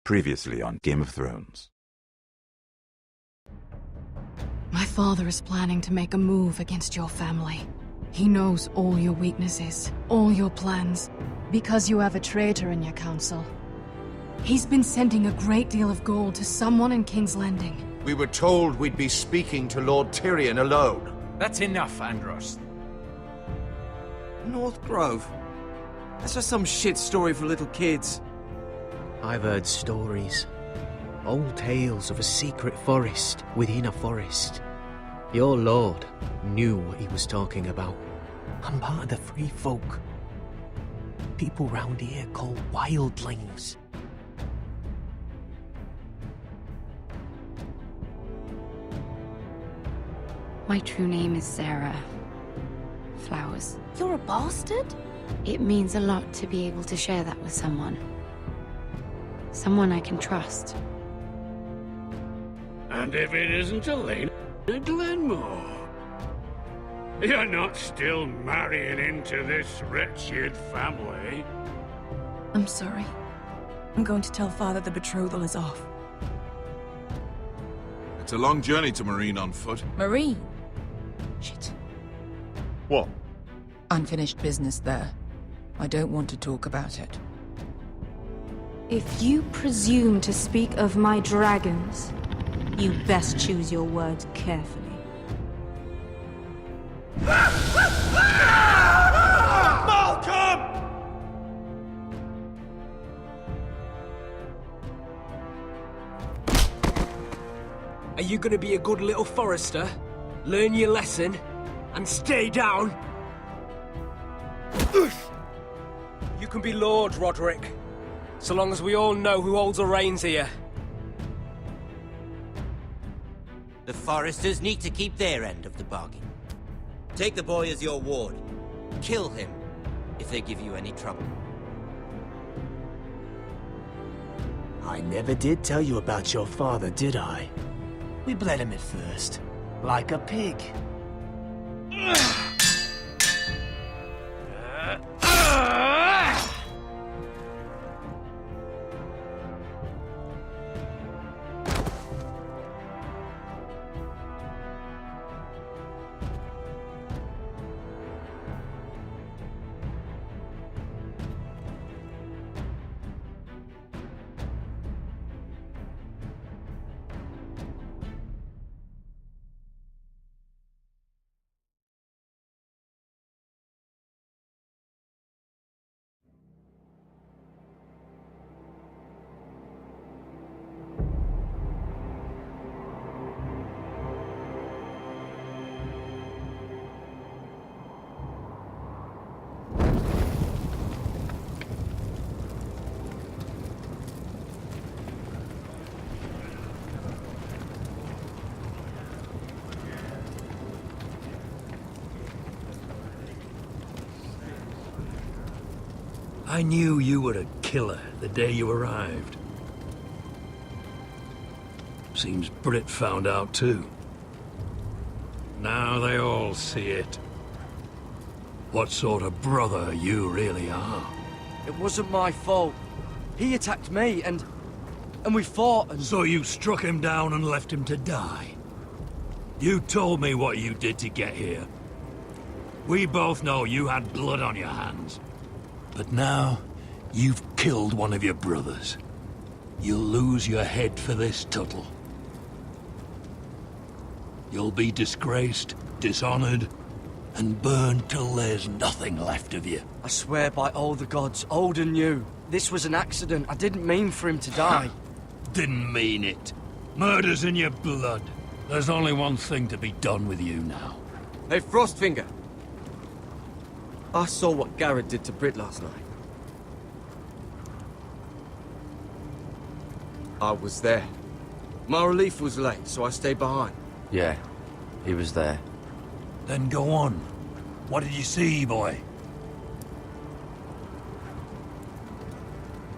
Previously on Game of Thrones. My father is planning to make a move against your family. He knows all your weaknesses, all your plans, because you have a traitor in your council. He's been sending a great deal of gold to someone in King's Landing. We were told we'd be speaking to Lord Tyrion alone. That's enough, Andros. North Grove? That's just some shit story for little kids. I've heard stories. Old tales of a secret forest within a forest. Your lord knew what he was talking about. I'm part of the free folk. People round here call wildlings. My true name is Sarah Flowers. You're a bastard? It means a lot to be able to share that with someone. Someone I can trust. And if it isn't Elena Glenmore, you're not still marrying into this wretched family. I'm sorry. I'm going to tell Father the betrothal is off. It's a long journey to Marine on foot. Marine? Shit. What? Unfinished business there. I don't want to talk about it. If you presume to speak of my dragons, you best choose your words carefully. Malcolm! Are you gonna be a good little forester? Learn your lesson? And stay down? You can be Lord, Roderick. So long as we all know who holds the reins here. The Foresters need to keep their end of the bargain. Take the boy as your ward. Kill him if they give you any trouble. I never did tell you about your father, did I? We bled him at first, like a pig. I knew you were a killer the day you arrived. Seems Britt found out too. Now they all see it. What sort of brother you really are. It wasn't my fault. He attacked me and we fought and... So you struck him down and left him to die? You told me what you did to get here. We both know you had blood on your hands. But now, you've killed one of your brothers. You'll lose your head for this, Tuttle. You'll be disgraced, dishonored, and burned till there's nothing left of you. I swear by all the gods, old and new, this was an accident. I didn't mean for him to die. Didn't mean it. Murder's in your blood. There's only one thing to be done with you now. Hey, Frostfinger. I saw what Garrett did to Britt last night. I was there. My relief was late, so I stayed behind. Yeah, he was there. Then go on. What did you see, boy?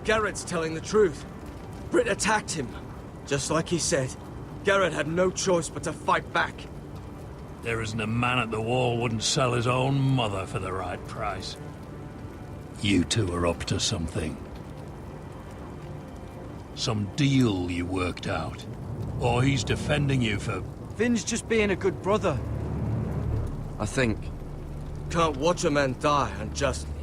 Garrett's telling the truth. Britt attacked him. Just like he said. Garrett had no choice but to fight back. There isn't a man at the wall wouldn't sell his own mother for the right price. You two are up to something. Some deal you worked out? Or he's defending you for... Finn's just being a good brother. I think. Can't watch a man die unjustly.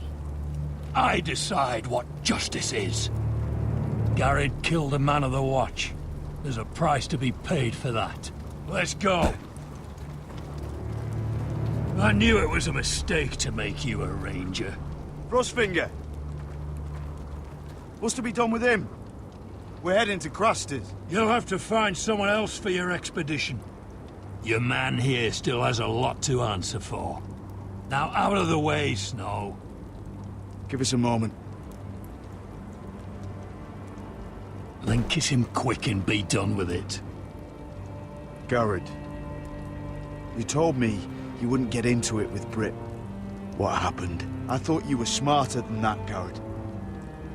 I decide what justice is. Garrett killed a man of the Watch. There's a price to be paid for that. Let's go. I knew it was a mistake to make you a ranger. Frostfinger! What's to be done with him? We're heading to Craster's. You'll have to find someone else for your expedition. Your man here still has a lot to answer for. Now out of the way, Snow. Give us a moment. Then kiss him quick and be done with it. Garrett, you told me you wouldn't get into it with Britt. What happened? I thought you were smarter than that, Garrett.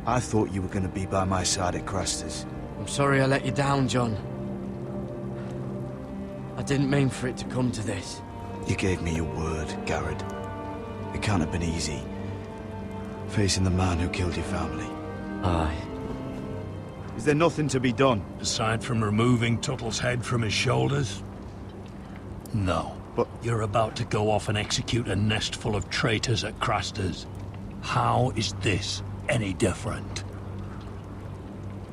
I thought you were going to be by my side at Craster's. I'm sorry I let you down, John. I didn't mean for it to come to this. You gave me your word, Garrett. It can't have been easy. Facing the man who killed your family. Aye. Is there nothing to be done? Aside from removing Tuttle's head from his shoulders? No. But you're about to go off and execute a nest full of traitors at Craster's. How is this any different?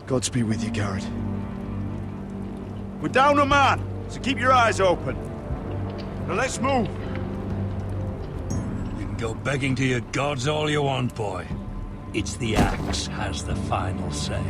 Godspeed with you, Garrett. We're down a man, so keep your eyes open. Now let's move. You can go begging to your gods all you want, boy. It's the axe has the final say.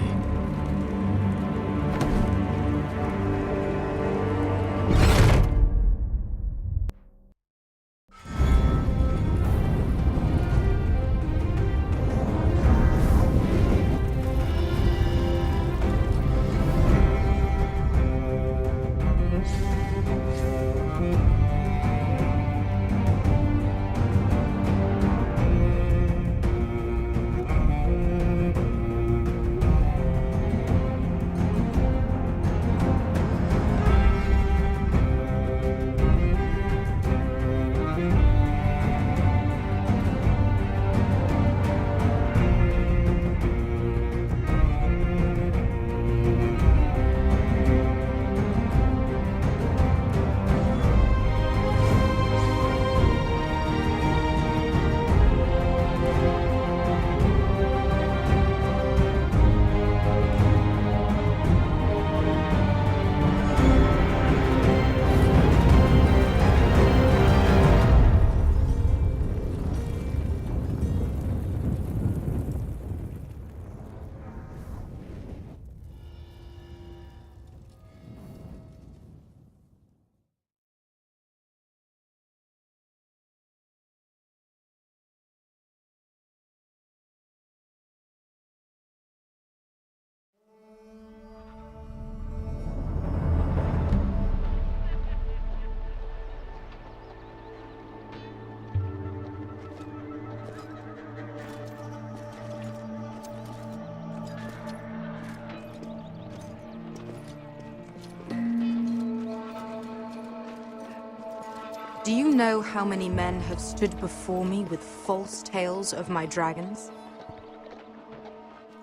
Do you know how many men have stood before me with false tales of my dragons?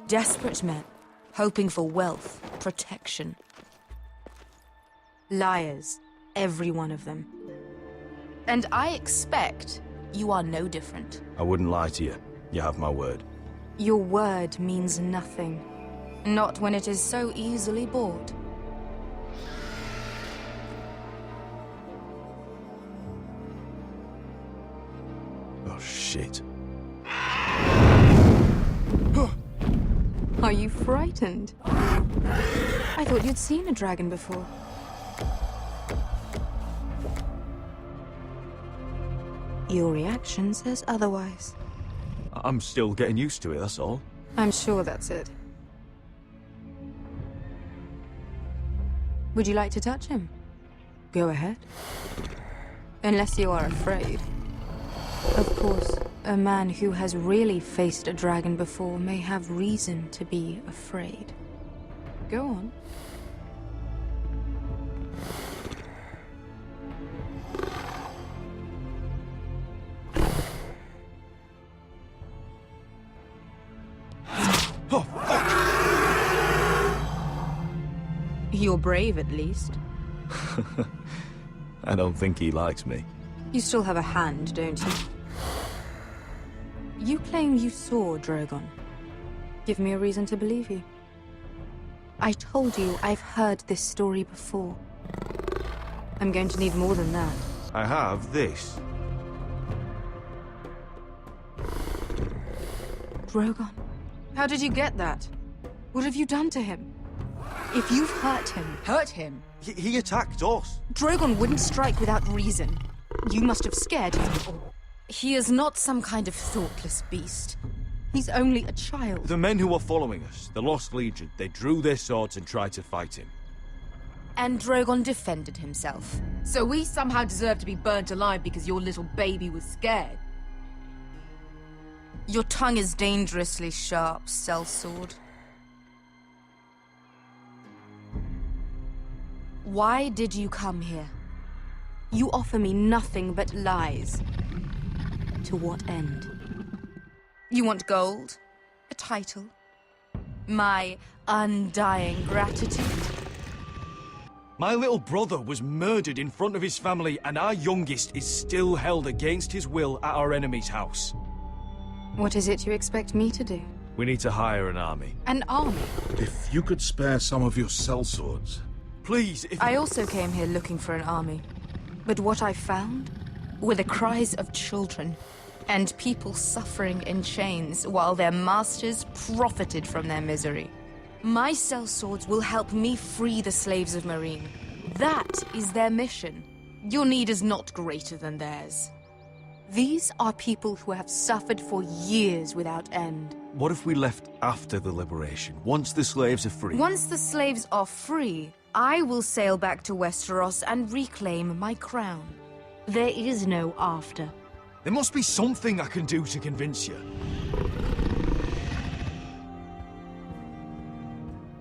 Desperate men, hoping for wealth, protection. Liars, every one of them. And I expect you are no different. I wouldn't lie to you. You have my word. Your word means nothing. Not when it is so easily bought. Oh, shit. Are you frightened? I thought you'd seen a dragon before. Your reaction says otherwise. I'm still getting used to it, that's all. I'm sure that's it. Would you like to touch him? Go ahead. Unless you are afraid. Of course, a man who has really faced a dragon before may have reason to be afraid. Go on. Oh, fuck! You're brave, at least. I don't think he likes me. You still have a hand, don't you? You claim you saw Drogon. Give me a reason to believe you. I told you I've heard this story before. I'm going to need more than that. I have this. Drogon. How did you get that? What have you done to him? If you've hurt him... Hurt him? He attacked us. Drogon wouldn't strike without reason. You must have scared him. He is not some kind of thoughtless beast. He's only a child. The men who were following us, the Lost Legion, they drew their swords and tried to fight him. And Drogon defended himself. So we somehow deserve to be burnt alive because your little baby was scared? Your tongue is dangerously sharp, sellsword. Why did you come here? You offer me nothing but lies. To what end? You want gold? A title? My undying gratitude? My little brother was murdered in front of his family, and our youngest is still held against his will at our enemy's house. What is it you expect me to do? We need to hire an army. An army? If you could spare some of your sellswords. Please, if... I also came here looking for an army. But what I found were the cries of children and people suffering in chains while their masters profited from their misery. My sellswords will help me free the slaves of Meereen. That is their mission. Your need is not greater than theirs. These are people who have suffered for years without end. What if we left after the liberation, once the slaves are free? Once the slaves are free, I will sail back to Westeros and reclaim my crown. There is no after. There must be something I can do to convince you.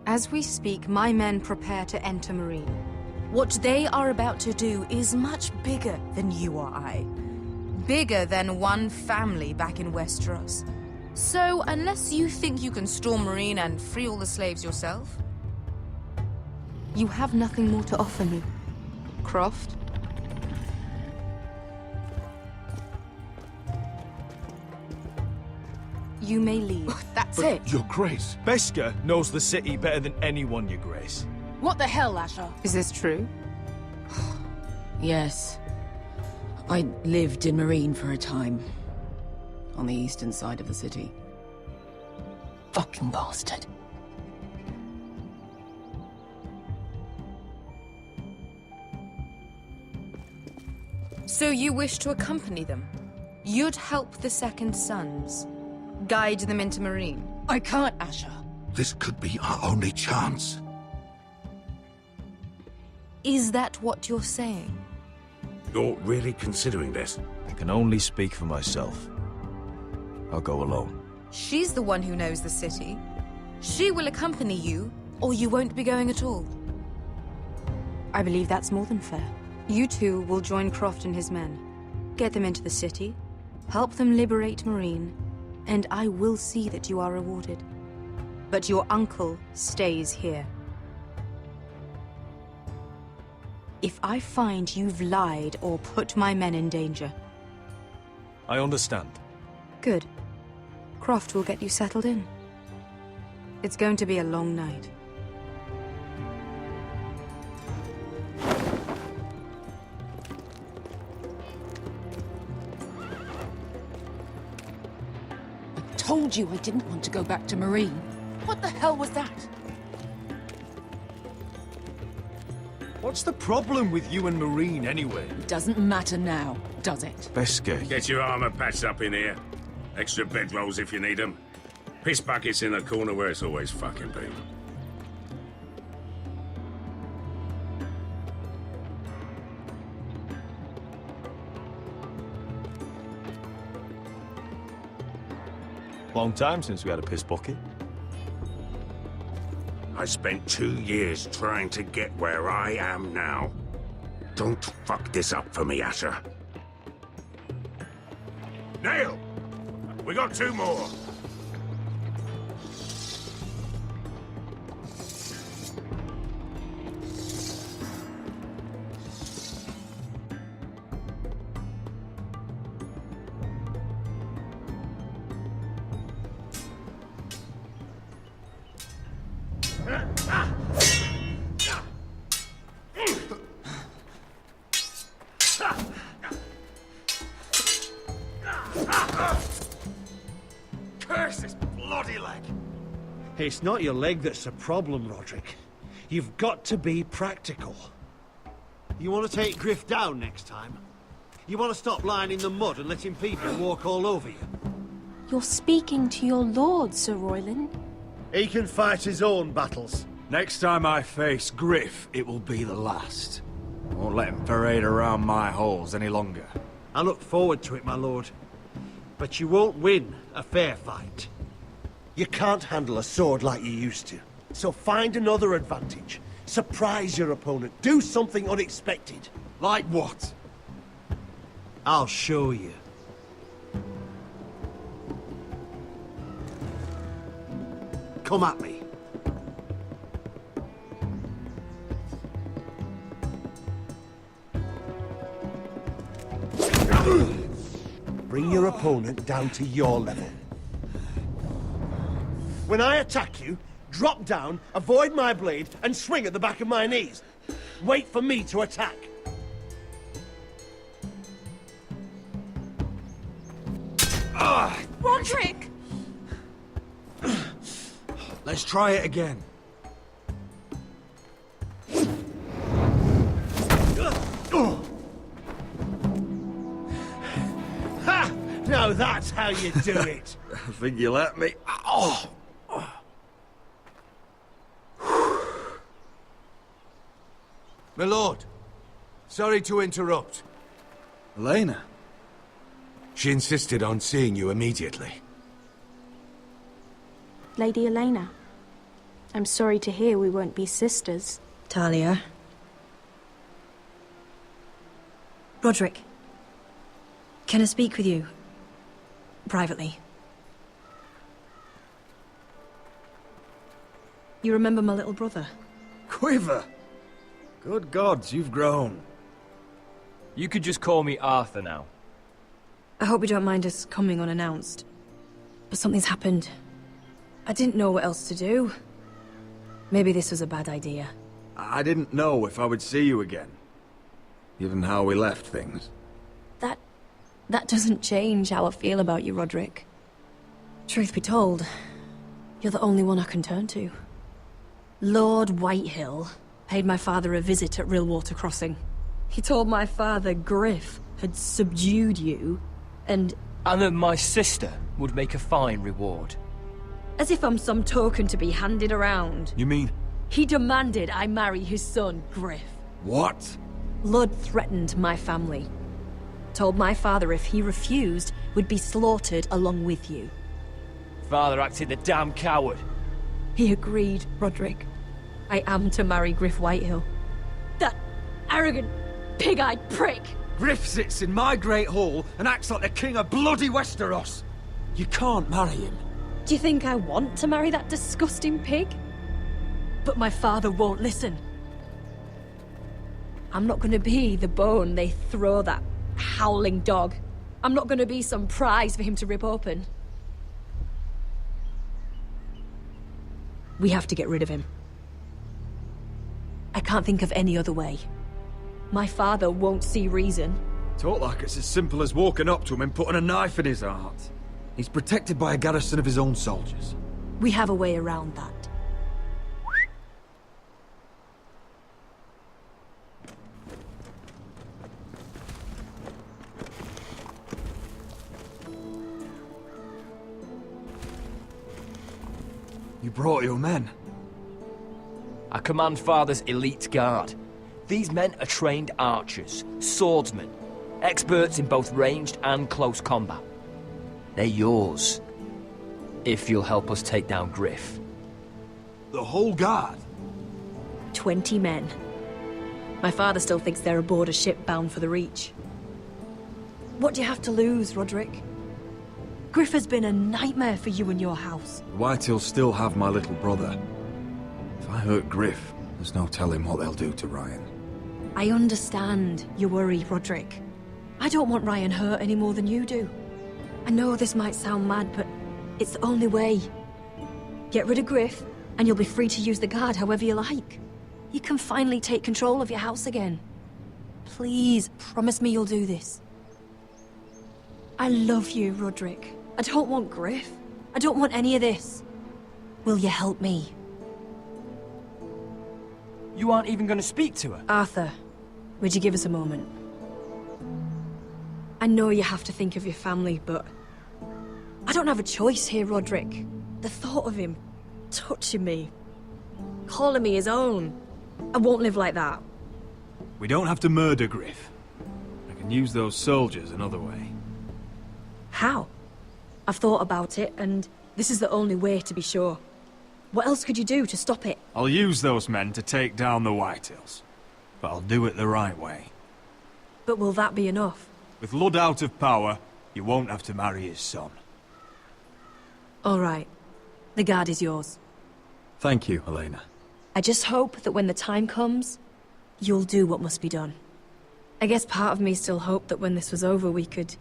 As we speak, my men prepare to enter Meereen. What they are about to do is much bigger than you or I. Bigger than one family back in Westeros. So, unless you think you can storm Meereen and free all the slaves yourself, you have nothing more to offer me, Croft. You may leave. That's it. Your Grace. Beskha knows the city better than anyone, Your Grace. What the hell, Asher? Is this true? Yes. I lived in Meereen for a time. On the eastern side of the city. Fucking bastard. So you wish to accompany them? You'd help the Second Sons? Guide them into Meereen? I can't, Asher. This could be our only chance. Is that what you're saying? You're really considering this? I can only speak for myself. I'll go alone. She's the one who knows the city. She will accompany you, or you won't be going at all. I believe that's more than fair. You two will join Croft and his men. Get them into the city, help them liberate Meereen, and I will see that you are rewarded. But your uncle stays here. If I find you've lied or put my men in danger... I understand. Good. Croft will get you settled in. It's going to be a long night. I told you I didn't want to go back to Meereen. What the hell was that? What's the problem with you and Meereen, anyway? It doesn't matter now, does it? Beskha. Get your armor patched up in here. Extra bedrolls if you need them. Piss buckets in the corner where it's always fucking been. Long time since we had a piss bucket. I spent 2 years trying to get where I am now. Don't fuck this up for me, Asher. Nail! We got 2 more! It's not your leg that's the problem, Roderick. You've got to be practical. You want to take Griff down next time? You want to stop lying in the mud and letting people walk all over you? You're speaking to your lord, Sir Royland. He can fight his own battles. Next time I face Griff, it will be the last. I won't let him parade around my halls any longer. I look forward to it, my lord. But you won't win a fair fight. You can't handle a sword like you used to. So find another advantage. Surprise your opponent. Do something unexpected. Like what? I'll show you. Come at me. Bring your opponent down to your level. When I attack you, drop down, avoid my blade, and swing at the back of my knees. Wait for me to attack. Roderick! Let's try it again. Ha! Now that's how you do it. I think you let me. Oh! My lord, sorry to interrupt. Elena? She insisted on seeing you immediately. Lady Elena, I'm sorry to hear we won't be sisters. Talia. Roderick. Can I speak with you? Privately. You remember my little brother? Quiver! Good gods, you've grown. You could just call me Arthur now. I hope you don't mind us coming unannounced. But something's happened. I didn't know what else to do. Maybe this was a bad idea. I didn't know if I would see you again. Given how we left things. That doesn't change how I feel about you, Roderick. Truth be told, you're the only one I can turn to. Lord Whitehill paid my father a visit at Rillwater Crossing. He told my father Griff had subdued you, and that my sister would make a fine reward. As if I'm some token to be handed around. You mean? He demanded I marry his son, Griff. What? Lord threatened my family. Told my father if he refused, would be slaughtered along with you. Father acted the damn coward. He agreed, Roderick. I am to marry Griff Whitehill. That arrogant, pig-eyed prick! Griff sits in my great hall and acts like the king of bloody Westeros. You can't marry him. Do you think I want to marry that disgusting pig? But my father won't listen. I'm not gonna be the bone they throw that howling dog. I'm not gonna be some prize for him to rip open. We have to get rid of him. I can't think of any other way. My father won't see reason. Talk like it's as simple as walking up to him and putting a knife in his heart. He's protected by a garrison of his own soldiers. We have a way around that. You brought your men. I command Father's elite guard. These men are trained archers, swordsmen, experts in both ranged and close combat. They're yours, if you'll help us take down Griff. The whole guard? 20 men. My father still thinks they're aboard a ship bound for the Reach. What do you have to lose, Roderick? Griff has been a nightmare for you and your house. The Whitehills still have my little brother. If I hurt Griff, there's no telling what they'll do to Ryan. I understand your worry, Roderick. I don't want Ryan hurt any more than you do. I know this might sound mad, but it's the only way. Get rid of Griff, and you'll be free to use the guard however you like. You can finally take control of your house again. Please, promise me you'll do this. I love you, Roderick. I don't want Griff. I don't want any of this. Will you help me? You aren't even going to speak to her? Arthur, would you give us a moment? I know you have to think of your family, but I don't have a choice here, Roderick. The thought of him touching me, calling me his own, I won't live like that. We don't have to murder Griff. I can use those soldiers another way. How? I've thought about it, and this is the only way to be sure. What else could you do to stop it? I'll use those men to take down the Whitehills. But I'll do it the right way. But will that be enough? With Ludd out of power, you won't have to marry his son. All right. The guard is yours. Thank you, Helena. I just hope that when the time comes, you'll do what must be done. I guess part of me still hoped that when this was over we could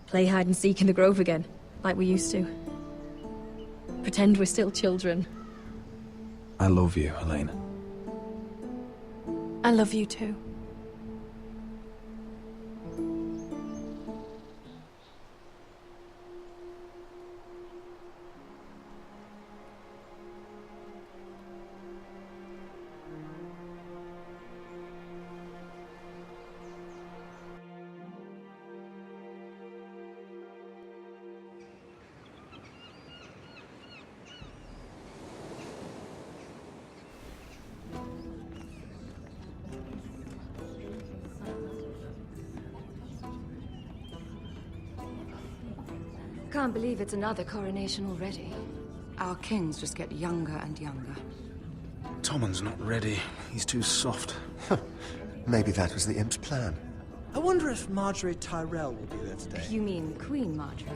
play hide and seek in the grove again, like we used to. Pretend we're still children. I love you, Helena. I love you too. Can't believe it's another coronation already. Our kings just get younger and younger. Tommen's not ready. He's too soft. Maybe that was the imp's plan. I wonder if Marjorie Tyrell will be there today. You mean Queen Marjorie?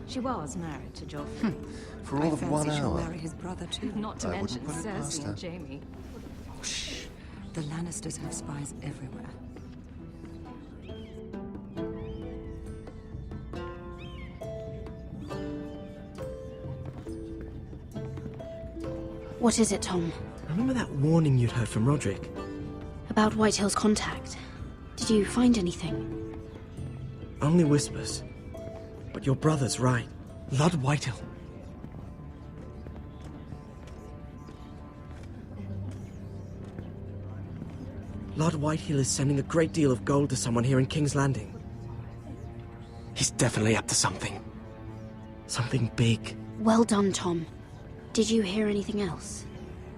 She was married to Joffrey. For all of 1 she'll hour. marry his brother too. Not to I mention wouldn't put it past Cersei her. and Jaime. Shh. The Lannisters have spies everywhere. What is it, Tom? Remember that warning you'd heard from Roderick? About Whitehill's contact. Did you find anything? Only whispers. But your brother's right. Lord Whitehill. Lord Whitehill is sending a great deal of gold to someone here in King's Landing. He's definitely up to something. Something big. Well done, Tom. Did you hear anything else?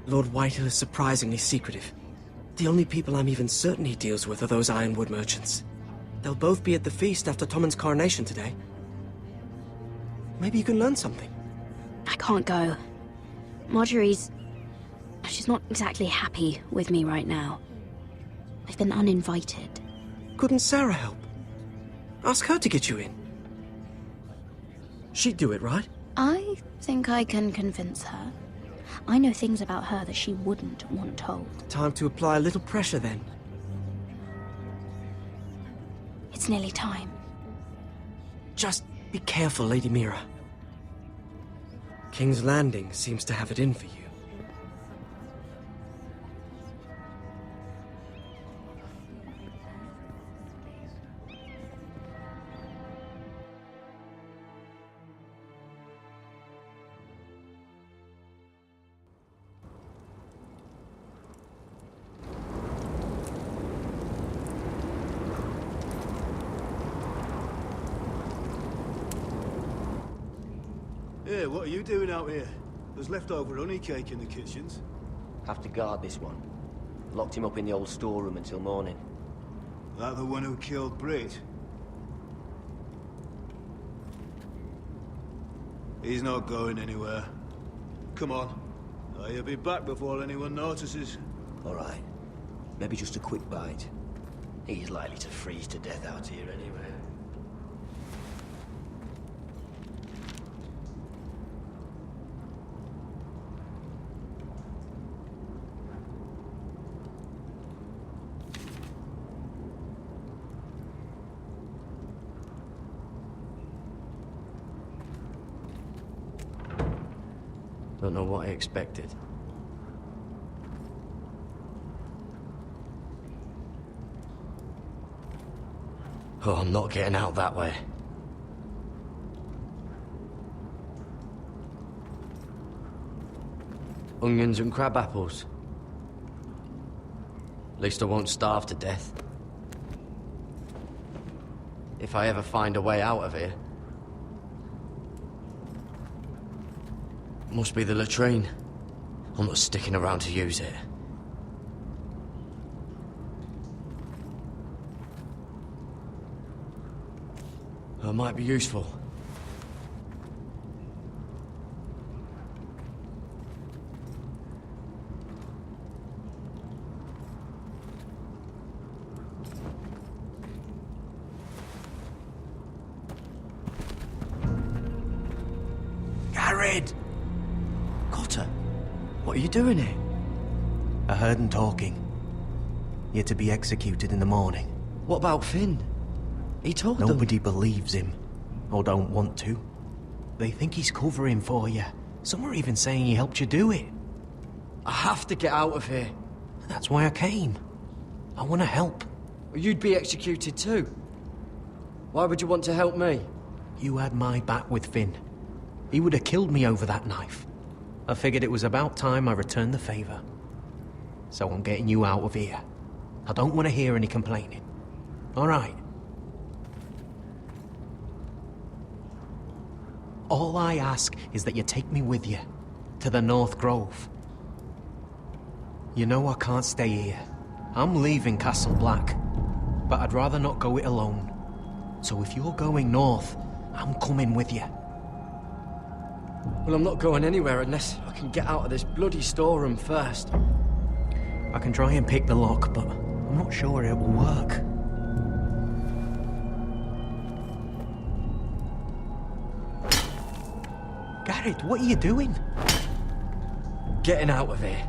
Lord Whitehill is surprisingly secretive. The only people I'm even certain he deals with are those ironwood merchants. They'll both be at the feast after Tommen's coronation today. Maybe you can learn something. I can't go. Marjorie's... she's not exactly happy with me right now. I've been uninvited. Couldn't Sarah help? Ask her to get you in. She'd do it, right? I think I can convince her. I know things about her that she wouldn't want told. Time to apply a little pressure then. It's nearly time. Just be careful, Lady Mira. King's Landing seems to have it in for you. Hey, what are you doing out here? There's leftover honey cake in the kitchens. Have to guard this one. Locked him up in the old storeroom until morning. That the one who killed Brit? He's not going anywhere. Come on. He'll be back before anyone notices. All right. Maybe just a quick bite. He's likely to freeze to death out here anyway. Don't know what I expected. Oh, I'm not getting out that way. onions and crab apples. At least I won't starve to death. If I ever find a way out of here. Must be the latrine. I'm not sticking around to use it. It might be useful. Garrett! Cotter, what are you doing here? I heard him talking. You're to be executed in the morning. What about Finn? He told them. Nobody believes him, or don't want to. They think he's covering for you. Some are even saying he helped you do it. I have to get out of here. That's why I came. I want to help. You'd be executed too. Why would you want to help me? You had my back with Finn. He would have killed me over that knife. I figured it was about time I returned the favor. So I'm getting you out of here. I don't want to hear any complaining. All right? All I ask is that you take me with you, to the North Grove. You know I can't stay here. I'm leaving Castle Black, but I'd rather not go it alone. So if you're going north, I'm coming with you. Well, I'm not going anywhere unless I can get out of this bloody storeroom first. I can try and pick the lock, but I'm not sure it will work. Garrett, what are you doing? Getting out of here.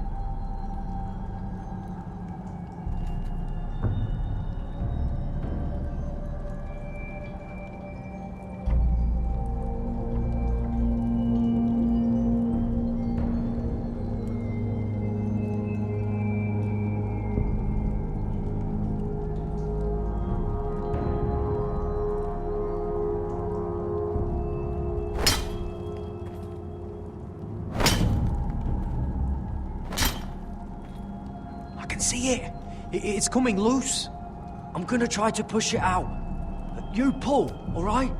See it? It's coming loose. I'm gonna try to push it out. You pull, all right?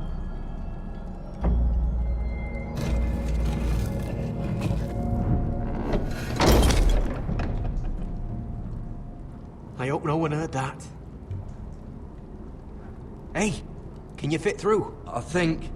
I hope no one heard that. Hey, can you fit through? I think.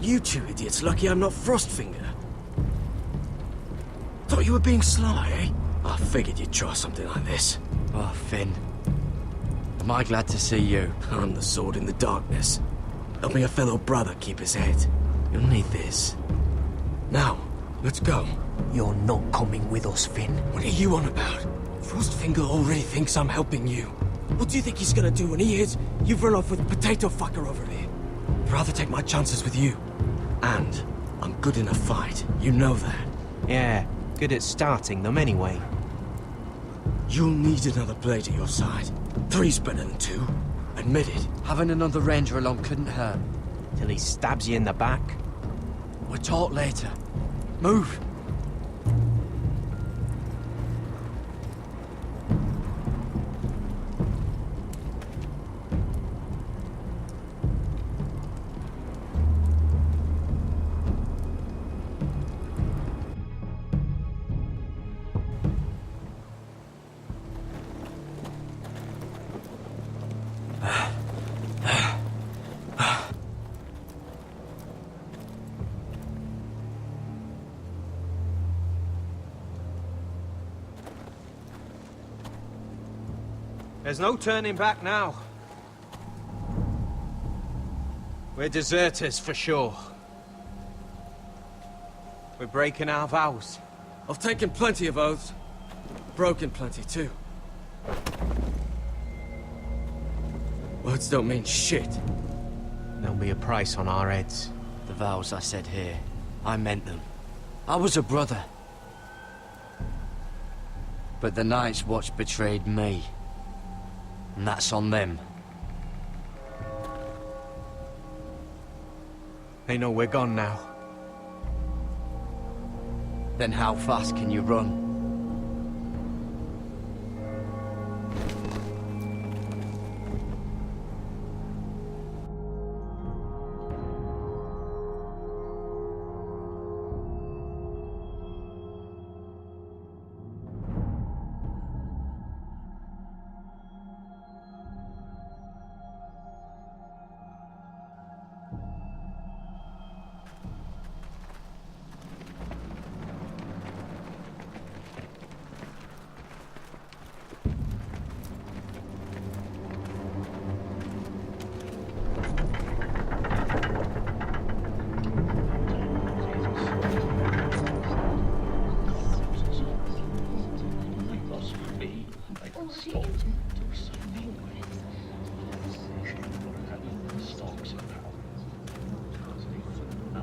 You two idiots lucky I'm not Frostfinger. Thought you were being sly, eh? I figured you'd try something like this. Oh, Finn. Am I glad to see you? I'm the sword in the darkness. Helping a fellow brother keep his head. You'll need this. Now, let's go. You're not coming with us, Finn. What are you on about? Frostfinger already thinks I'm helping you. What do you think he's gonna do when he hears you've run off with Potato Fucker over there? I'd rather take my chances with you. And I'm good in a fight. You know that. Yeah, good at starting them anyway. You'll need another blade at your side. 3's better than 2. Admit it. Having another ranger along couldn't hurt. Till he stabs you in the back. We'll talk later. Move! There's no turning back now. We're deserters for sure. We're breaking our vows. I've taken plenty of oaths. Broken plenty too. Words don't mean shit. There'll be a price on our heads. The vows I said here, I meant them. I was a brother. But the Night's Watch betrayed me. And that's on them. They know we're gone now. Then how fast can you run?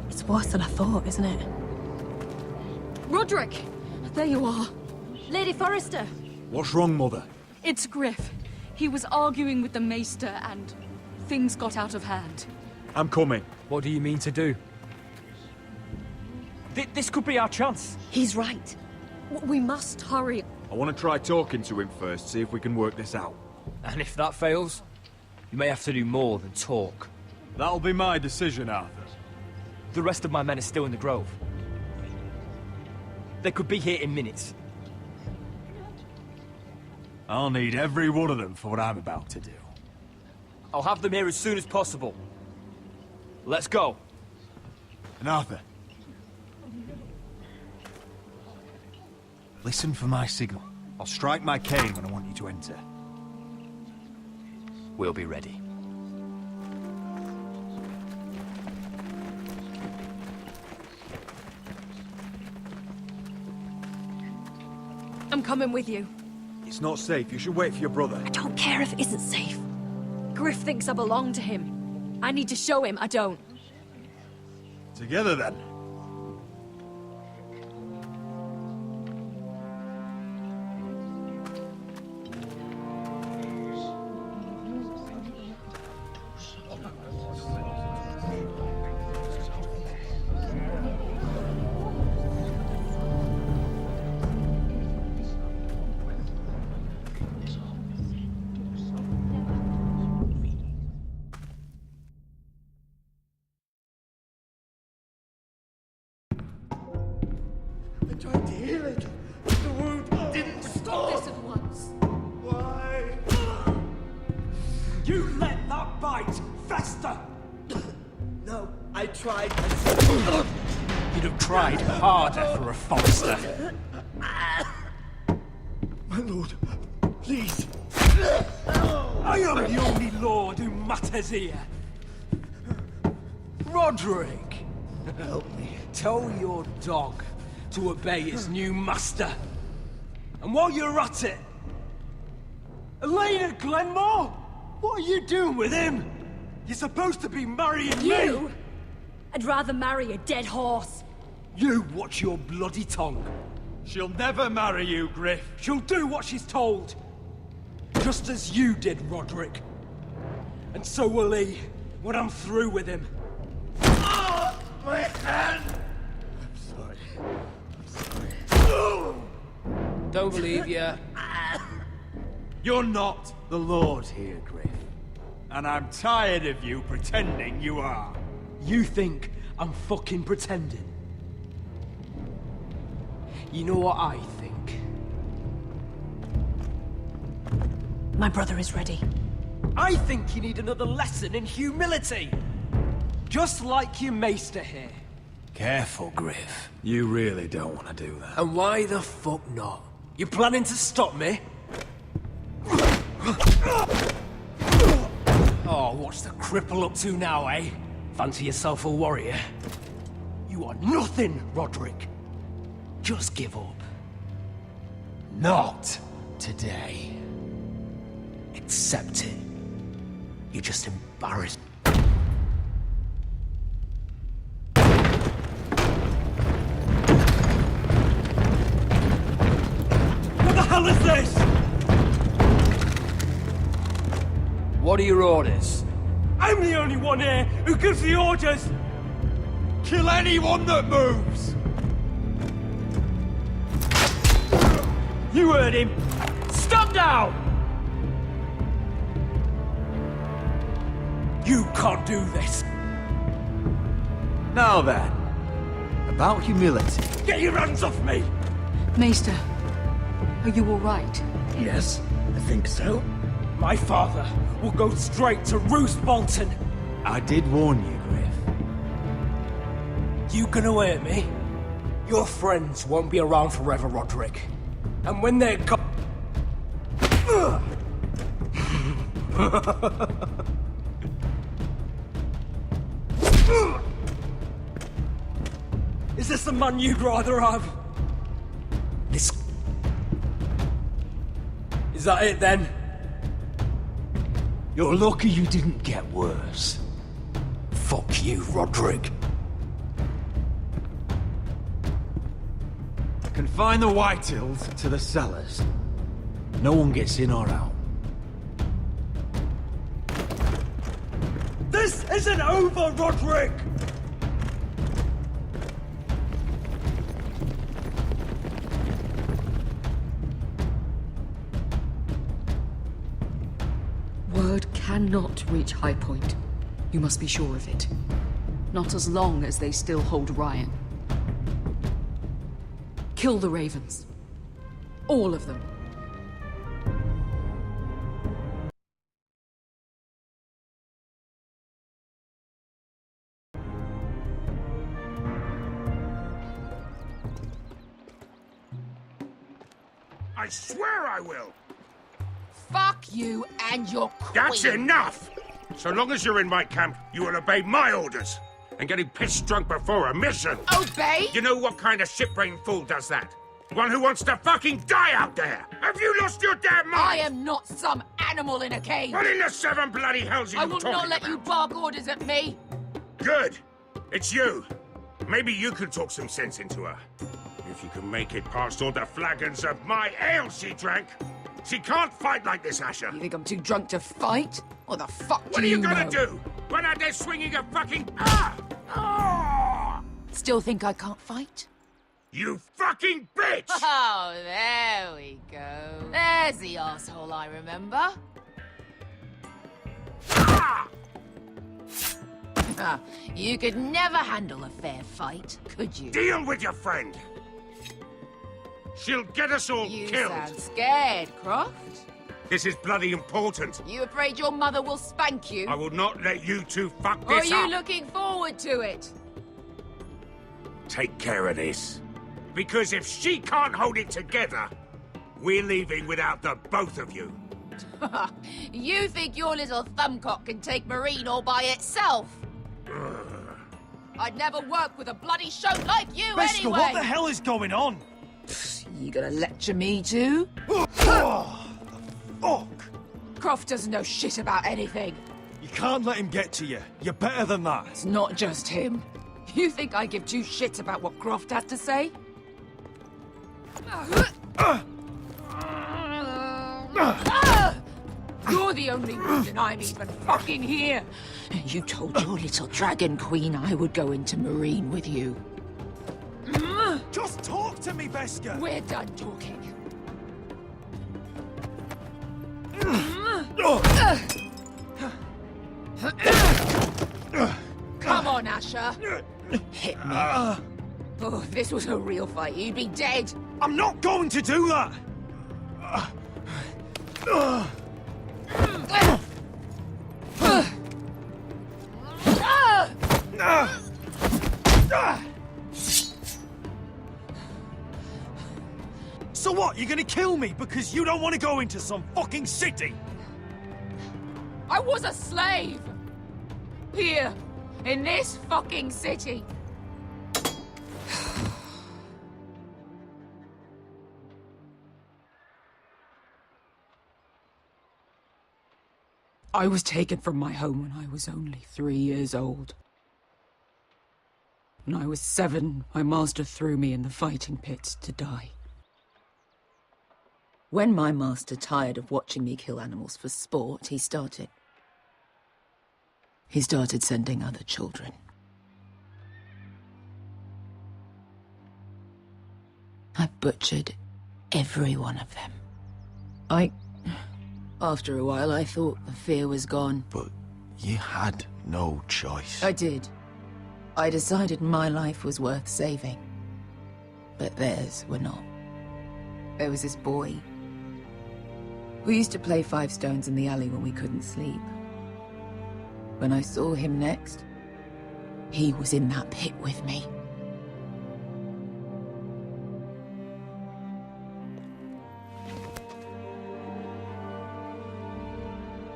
It's worse than I thought, isn't it? Roderick! There you are. Lady Forrester! What's wrong, Mother? It's Griff. He was arguing with the Maester and things got out of hand. I'm coming. What do you mean to do? This could be our chance. He's right. We must hurry. I want to try talking to him first, see if we can work this out. And if that fails, you may have to do more than talk. That'll be my decision, Arthur. The rest of my men are still in the grove. They could be here in minutes. I'll need every one of them for what I'm about to do. I'll have them here as soon as possible. Let's go. And Arthur, listen for my signal. I'll strike my cane when I want you to enter. We'll be ready. I'm coming with you. It's not safe. You should wait for your brother. I don't care if it isn't safe. Griff thinks I belong to him. I need to show him I don't. Together, then. Tried to heal it. The wound didn't Stop this at once. Why? You let that bite fester! No, I I tried. You'd have tried harder for a Forrester. My lord, please. I am the only lord who matters here. Roderick! Help me. Tell your dog to obey his new master. And while you're at it... Elena Glenmore? What are you doing with him? You're supposed to be marrying You? me! I'd rather marry a dead horse. You watch your bloody tongue. She'll never marry you, Griff. She'll do what she's told. Just as you did, Roderick. And so will he, when I'm through with him. My hand! I'm sorry. Don't believe ya. You're not the Lord here, Griff. And I'm tired of you pretending you are. You think I'm fucking pretending? You know what I think? My brother is ready. I think you need another lesson in humility. Just like your maester here. Careful, Griff. You really don't want to do that. And why the fuck not? You planning to stop me? Oh, what's the cripple up to now, eh? Fancy yourself a warrior? You are nothing, Roderick. Just give up. Not today. Accept it. You're just embarrassed. What the hell is this? What are your orders? I'm the only one here who gives the orders! Kill anyone that moves! You heard him! Stop now! You can't do this! Now then, about humility. Get your hands off me! Maester, are you all right? Yes, I think so. My father will go straight to Roose Bolton. I did warn you, Griff. You gonna hurt me? Your friends won't be around forever, Roderick. And when they're gone... Is this the man you'd rather have? This... Is that it then? You're lucky you didn't get worse. Fuck you, Roderick. Confine the Whitehills to the cellars. No one gets in or out. This isn't over, Roderick! Word cannot reach High Point. You must be sure of it. Not as long as they still hold Ryan. Kill the Ravens. All of them. I swear I will! Fuck you and your queen. That's enough! So long as you're in my camp, you will obey my orders. And getting pissed drunk before a mission. Obey? You know what kind of shit-brained fool does that? One who wants to fucking die out there! Have you lost your damn mind? I am not some animal in a cage. What in the seven bloody hells are you I will talking not let about? you bark orders at me. Good. It's you. Maybe you can talk some sense into her. If you can make it past all the flagons of my ale she drank. She can't fight like this, Asher. You think I'm too drunk to fight? What the fuck What do are you you gonna know? do? Run out there swinging a fucking... Still think I can't fight? You fucking bitch! Oh, there we go. There's the asshole I remember. You could never handle a fair fight, could you? Deal with your friend. She'll get us all You killed. sound scared, Croft. This is bloody important. You afraid your mother will spank you? I will not let you two fuck Or are this you up. looking forward to it? Take care of this. Because if she can't hold it together, we're leaving without the both of you. You think your little thumbcock can take Marine all by itself? I'd never work with a bloody show like you Beskha, anyway! what the hell is going on? You gonna lecture me too? Fuck! Croft doesn't know shit about anything. You can't let him get to you. You're better than that. It's not just him. You think I give two shits about what Croft has to say? You're the only reason I'm even fucking here. You told your little dragon queen I would go into Marine with you. Just talk to me, Beskha! We're done talking. Come on, Asher. Hit me. Oh, if this was a real fight, you'd be dead. I'm not going to do that! So what, you're gonna kill me because you don't want to go into some fucking city? I was a slave. Here, in this fucking city. I was taken from my home when I was only 3 years old. When I was 7, my master threw me in the fighting pits to die. When my master tired of watching me kill animals for sport, he started sending other children. I butchered every one of them. After a while, I thought the fear was gone. But you had no choice. I did. I decided my life was worth saving. But theirs were not. There was this boy who used to play 5 stones in the alley when we couldn't sleep. When I saw him next, he was in that pit with me.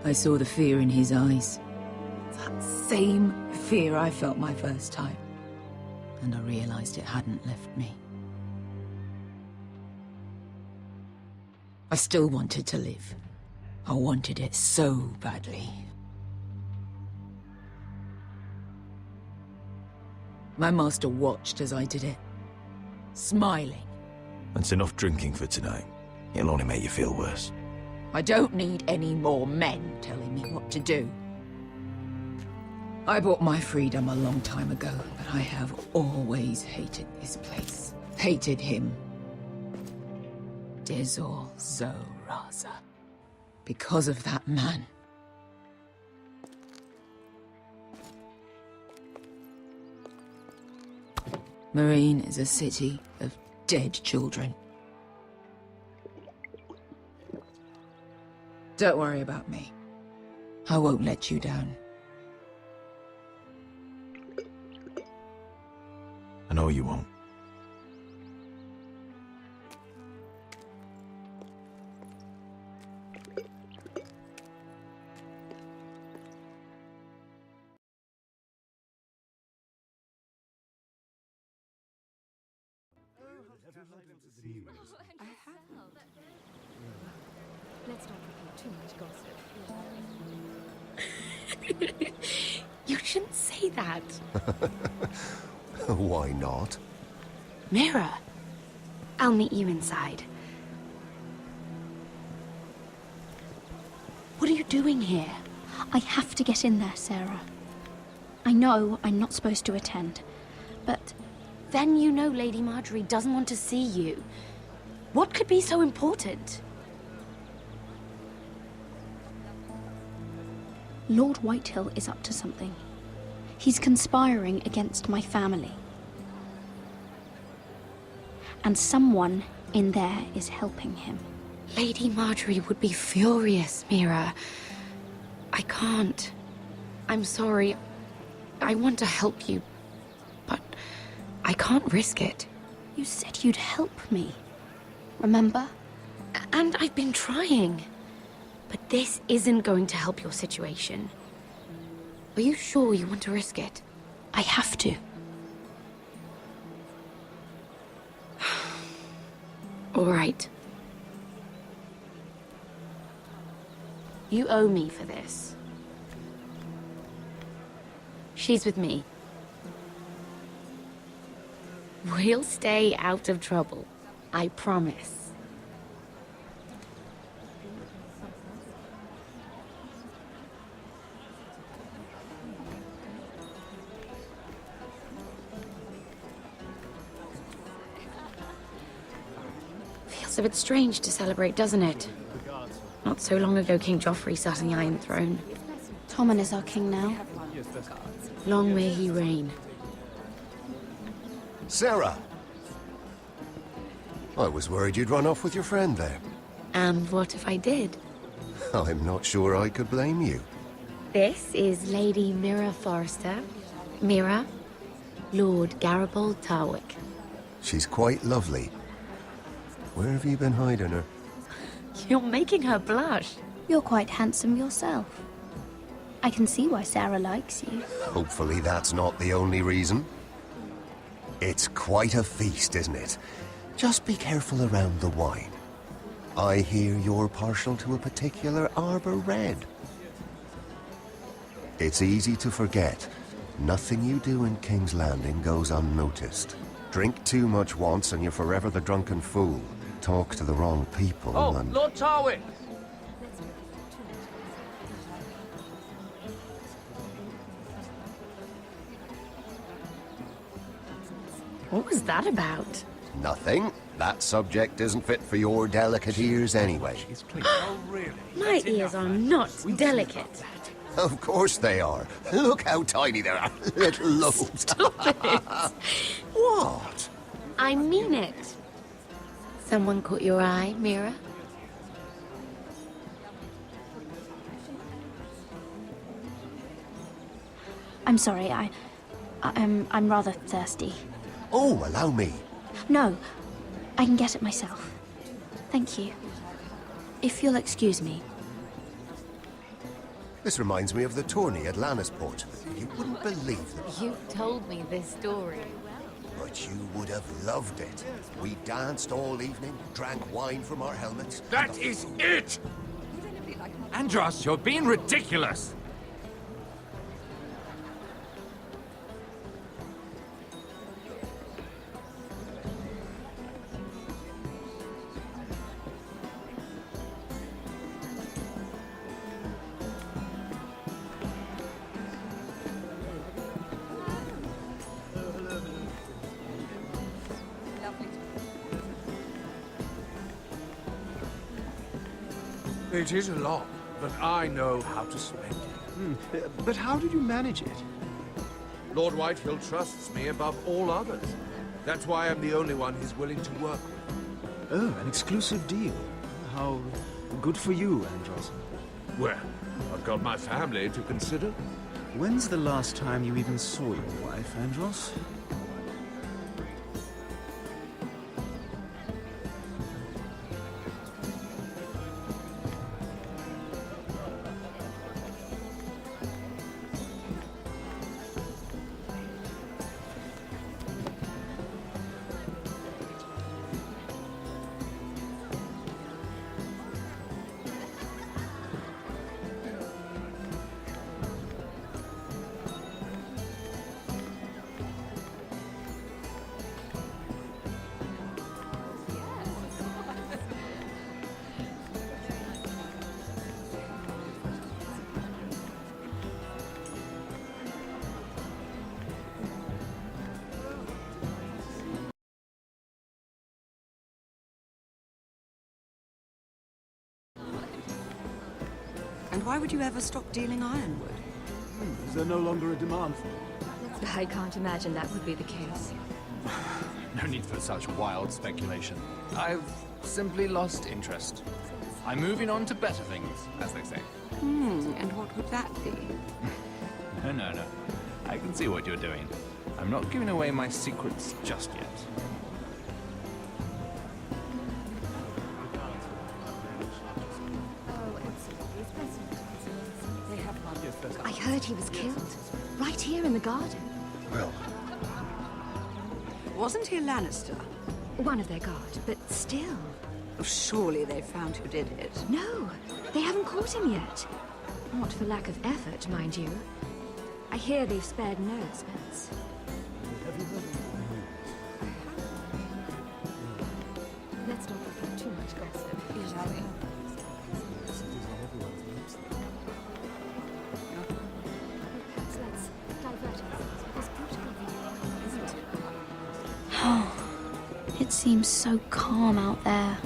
I saw the fear in his eyes. That same fear I felt my first time. And I realized it hadn't left me. I still wanted to live. I wanted it so badly. My master watched as I did it, smiling. That's enough drinking for tonight. It'll only make you feel worse. I don't need any more men telling me what to do. I bought my freedom a long time ago, but I have always hated this place. Hated him. Dizor Zoraza. Because of that man. Marine is a city of dead children. Don't worry about me. I won't let you down. I know you won't. Let's not repeat too much gossip. You shouldn't say that. Why not? Mira, I'll meet you inside. What are you doing here? I have to get in there, Sarah. I know I'm not supposed to attend, but Then you know Lady Marjorie doesn't want to see you. What could be so important? Lord Whitehill is up to something. He's conspiring against my family. And someone in there is helping him. Lady Marjorie would be furious, Mira. I can't. I'm sorry. I want to help you, but I can't risk it. You said you'd help me, remember? And I've been trying. But this isn't going to help your situation. Are you sure you want to risk it? I have to. All right. You owe me for this. She's with me. We'll stay out of trouble. I promise. Feels a bit strange to celebrate, doesn't it? Not so long ago, King Joffrey sat on the Iron Throne. Tommen is our king now. Long may he reign. Sarah! I was worried you'd run off with your friend there. And what if I did? I'm not sure I could blame you. This is Lady Mira Forrester. Mira, Lord Garibald Tarwick. She's quite lovely. Where have you been hiding her? You're making her blush. You're quite handsome yourself. I can see why Sarah likes you. Hopefully that's not the only reason. It's quite a feast, isn't it? Just be careful around the wine. I hear you're partial to a particular Arbor Red. It's easy to forget. Nothing you do in King's Landing goes unnoticed. Drink too much once and you're forever the drunken fool. Talk to the wrong people and... Lord Tarwick! What was that about? Nothing. That subject isn't fit for your delicate ears anyway. Oh, really? My ears are not delicate. Of course they are. Look how tiny they are. Little lobes. Stop it. What? I mean it. Someone caught your eye, Mira? I'm sorry, I'm rather thirsty. Oh, allow me. No, I can get it myself. Thank you. If you'll excuse me. This reminds me of the tourney at Lannisport. You wouldn't believe it. You told me this story. But you would have loved it. We danced all evening, drank wine from our helmets. That is it! Andros, you're being ridiculous! It is a lot, but I know how to spend it. But how did you manage it? Lord Whitehill trusts me above all others. That's why I'm the only one he's willing to work with. Oh, an exclusive deal. How good for you, Andros. Well, I've got my family to consider. When's the last time you even saw your wife, Andros? And why would you ever stop dealing ironwood? Is there no longer a demand for it? I can't imagine that would be the case. No need for such wild speculation. I've Simply lost interest. I'm moving on to better things, as they say. And what would that be? No. I can see what you're doing. I'm not giving away my secrets just yet. I heard he was killed. Right here in the garden. Well... Wasn't he a Lannister? One of their guard, but still. Surely they found who did it. No, they haven't caught him yet. Not for lack of effort, mind you. I hear they've spared no expense. Let's not get too much gossip. Perhaps let's divert ourselves. This beautiful view, isn't it? It seems so calm out there.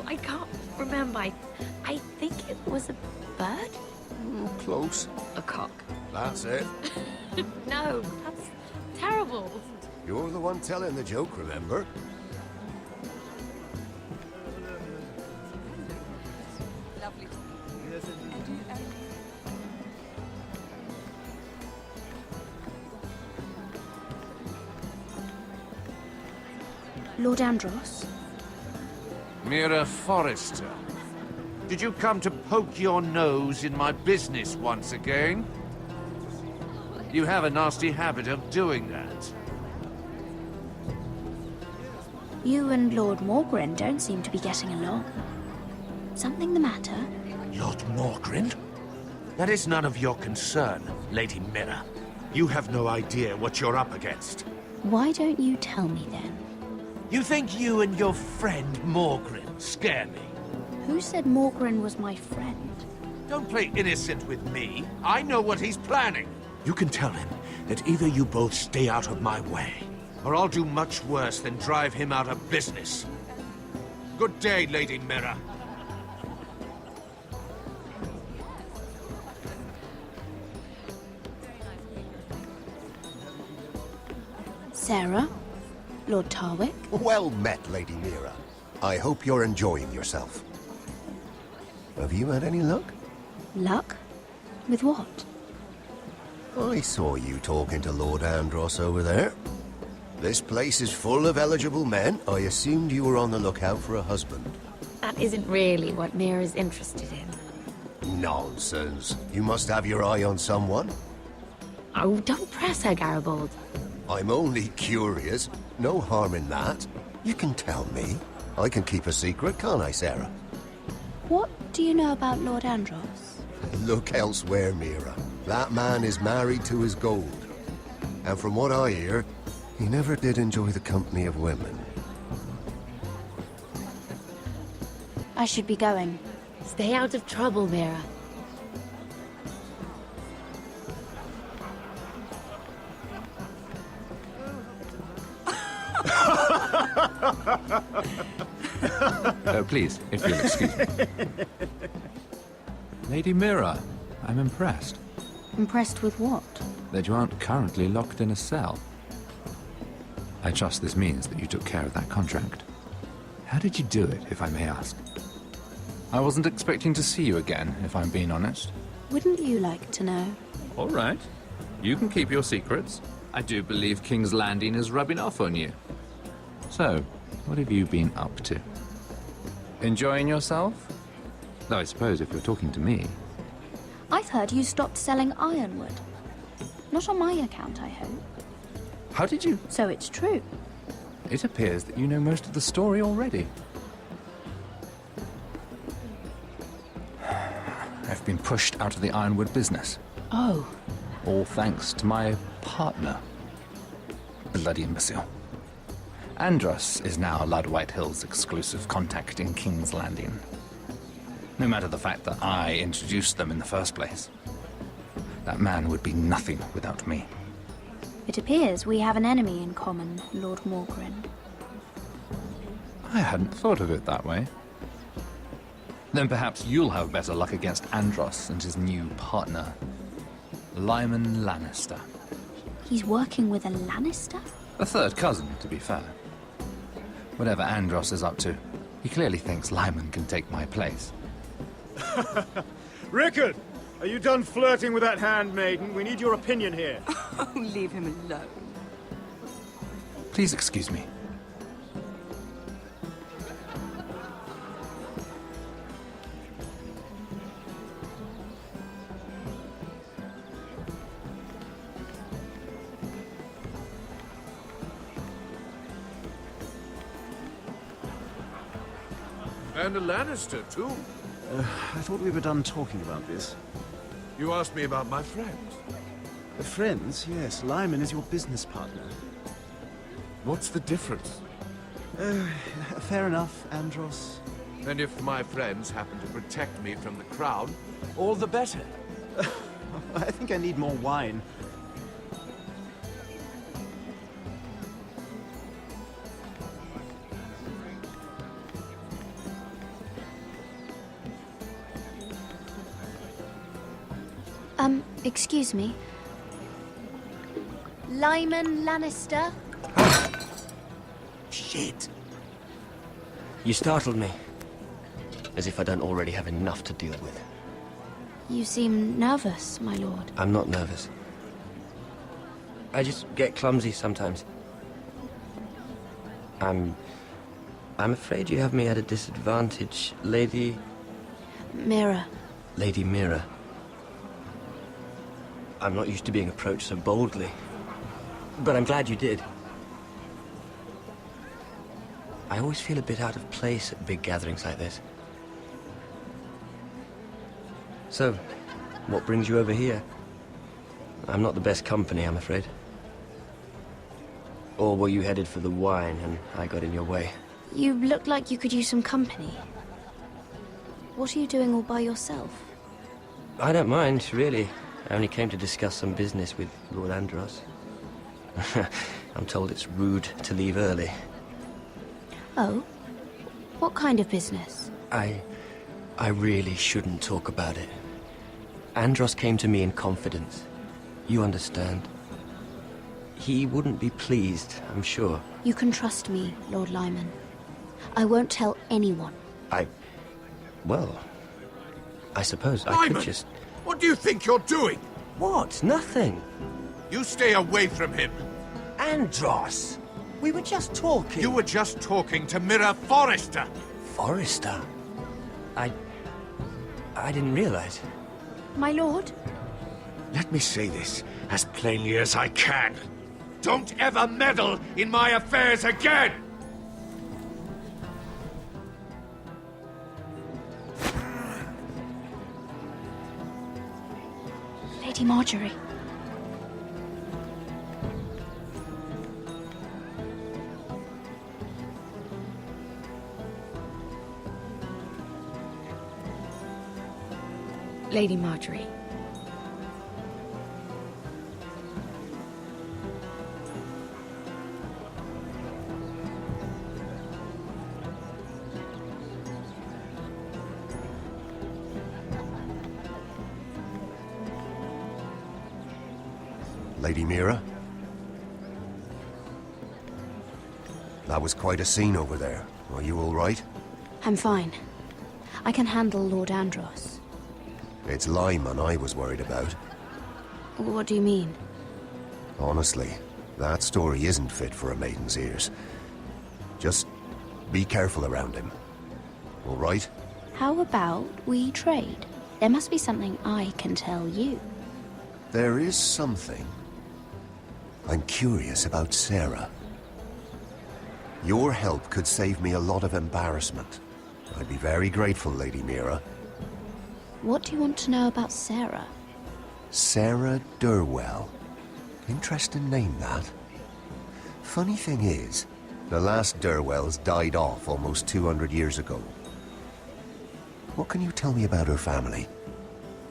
I can't remember. I think it was a bird? Close. A cock. That's it. No, that's terrible. You're the one telling the joke, remember? Lovely. Lord Andros? Mira Forrester, did you come to poke your nose in my business once again? You have a nasty habit of doing that. You and Lord Morgren don't seem to be getting along. Something the matter? Lord Morgren? That is none of your concern, Lady Mira. You have no idea what you're up against. Why don't you tell me then? You think you and your friend Morgren scare me? Who said Morgren was my friend? Don't play innocent with me. I know what he's planning. You can tell him that either you both stay out of my way, or I'll do much worse than drive him out of business. Good day, Lady Mira. Sarah? Lord Tarwick? Well met, Lady Mira. I hope you're enjoying yourself. Have you had any luck? Luck? With what? I saw you talking to Lord Andros over there. This place is full of eligible men. I assumed you were on the lookout for a husband. That isn't really what Mira's interested in. Nonsense. You must have your eye on someone. Oh, don't press her, Garibaldi. I'm only curious. No harm in that. You can tell me. I can keep a secret, can't I, Sarah? What do you know about Lord Andros? Look elsewhere, Mira. That man is married to his gold. And from what I hear, he never did enjoy the company of women. I should be going. Stay out of trouble, Mira. Please, if you'll excuse me. Lady Mira, I'm impressed. Impressed with what? That you aren't currently locked in a cell. I trust this means that you took care of that contract. How did you do it, if I may ask? I wasn't expecting to see you again, if I'm being honest. Wouldn't you like to know? All right. You can keep your secrets. I do believe King's Landing is rubbing off on you. So, what have you been up to? Enjoying yourself? Though I suppose if you're talking to me... I've heard you stopped selling ironwood. Not on my account, I hope. How did you... So it's true. It appears that you know most of the story already. I've been pushed out of the ironwood business. Oh. All thanks to my partner. Bloody imbecile. Andros is now Lord Whitehill's exclusive contact in King's Landing. No matter the fact that I introduced them in the first place. That man would be nothing without me. It appears we have an enemy in common, Lord Morgren. I hadn't thought of it that way. Then perhaps you'll have better luck against Andros and his new partner, Lyman Lannister. He's working with a Lannister? A third cousin, to be fair. Whatever Andros is up to, he clearly thinks Lyman can take my place. Rickard! Are you done flirting with that handmaiden? We need your opinion here. Oh, leave him alone. Please excuse me. And a Lannister, too. I thought we were done talking about this. You asked me about my friends. Friends, yes. Lyman is your business partner. What's the difference? Fair enough, Andros. And if my friends happen to protect me from the crown, all the better. I think I need more wine. Excuse me. Lyman Lannister? Shit. You startled me. As if I don't already have enough to deal with. You seem nervous, my lord. I'm not nervous. I just get clumsy sometimes. I'm afraid you have me at a disadvantage, Lady... Mira. Lady Mira. I'm not used to being approached so boldly. But I'm glad you did. I always feel a bit out of place at big gatherings like this. So, what brings you over here? I'm not the best company, I'm afraid. Or were you headed for the wine and I got in your way? You look like you could use some company. What are you doing all by yourself? I don't mind, really. I only came to discuss some business with Lord Andros. I'm told it's rude to leave early. Oh? What kind of business? I really shouldn't talk about it. Andros came to me in confidence. You understand? He wouldn't be pleased, I'm sure. You can trust me, Lord Lyman. I won't tell anyone. Well, I suppose I Lyman, could just... what do you think you're doing? What? Nothing. You stay away from him. Andros! We were just talking. You were just talking to Mira Forrester. Forrester? I didn't realize. My lord? Let me say this as plainly as I can. Don't ever meddle in my affairs again! Lady Marjorie. Lady Marjorie. Lady Mira? That was quite a scene over there. Are you all right? I'm fine. I can handle Lord Andros. It's Lyman I was worried about. What do you mean? Honestly, that story isn't fit for a maiden's ears. Just be careful around him. All right? How about we trade? There must be something I can tell you. There is something. I'm curious about Sarah. Your help could save me a lot of embarrassment. I'd be very grateful, Lady Mira. What do you want to know about Sarah? Sarah Durwell. Interesting name, that. Funny thing is, the last Durwells died off almost 200 years ago. What can you tell me about her family?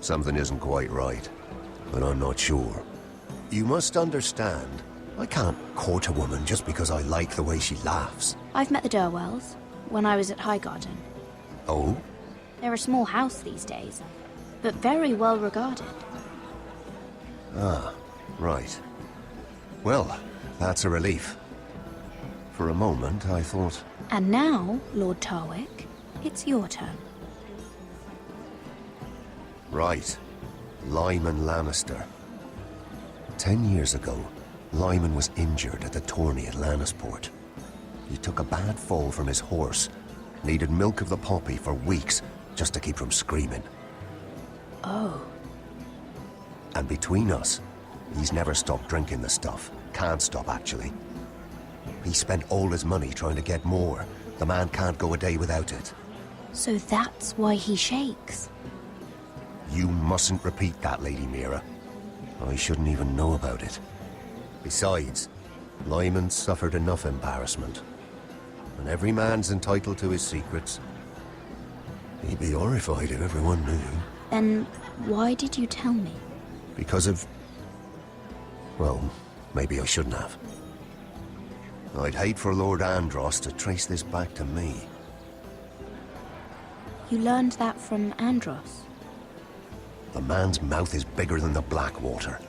Something isn't quite right, but I'm not sure. You must understand, I can't court a woman just because I like the way she laughs. I've met the Durwells when I was at Highgarden. Oh? They're a small house these days, but very well regarded. Ah, right. Well, that's a relief. For a moment, I thought... And now, Lord Tarwick, it's your turn. Right. Lyman Lannister. 10 years ago, Lyman was injured at the tourney at Lannisport. He took a bad fall from his horse, needed milk of the poppy for weeks just to keep from screaming. Oh. And between us, he's never stopped drinking the stuff. Can't stop, actually. He spent all his money trying to get more. The man can't go a day without it. So that's why he shakes. You mustn't repeat that, Lady Mira. I shouldn't even know about it. Besides, Lyman suffered enough embarrassment. And every man's entitled to his secrets. He'd be horrified if everyone knew. Then why did you tell me? Because of... well, maybe I shouldn't have. I'd hate for Lord Andros to trace this back to me. You learned that from Andros? The man's mouth is bigger than the Blackwater.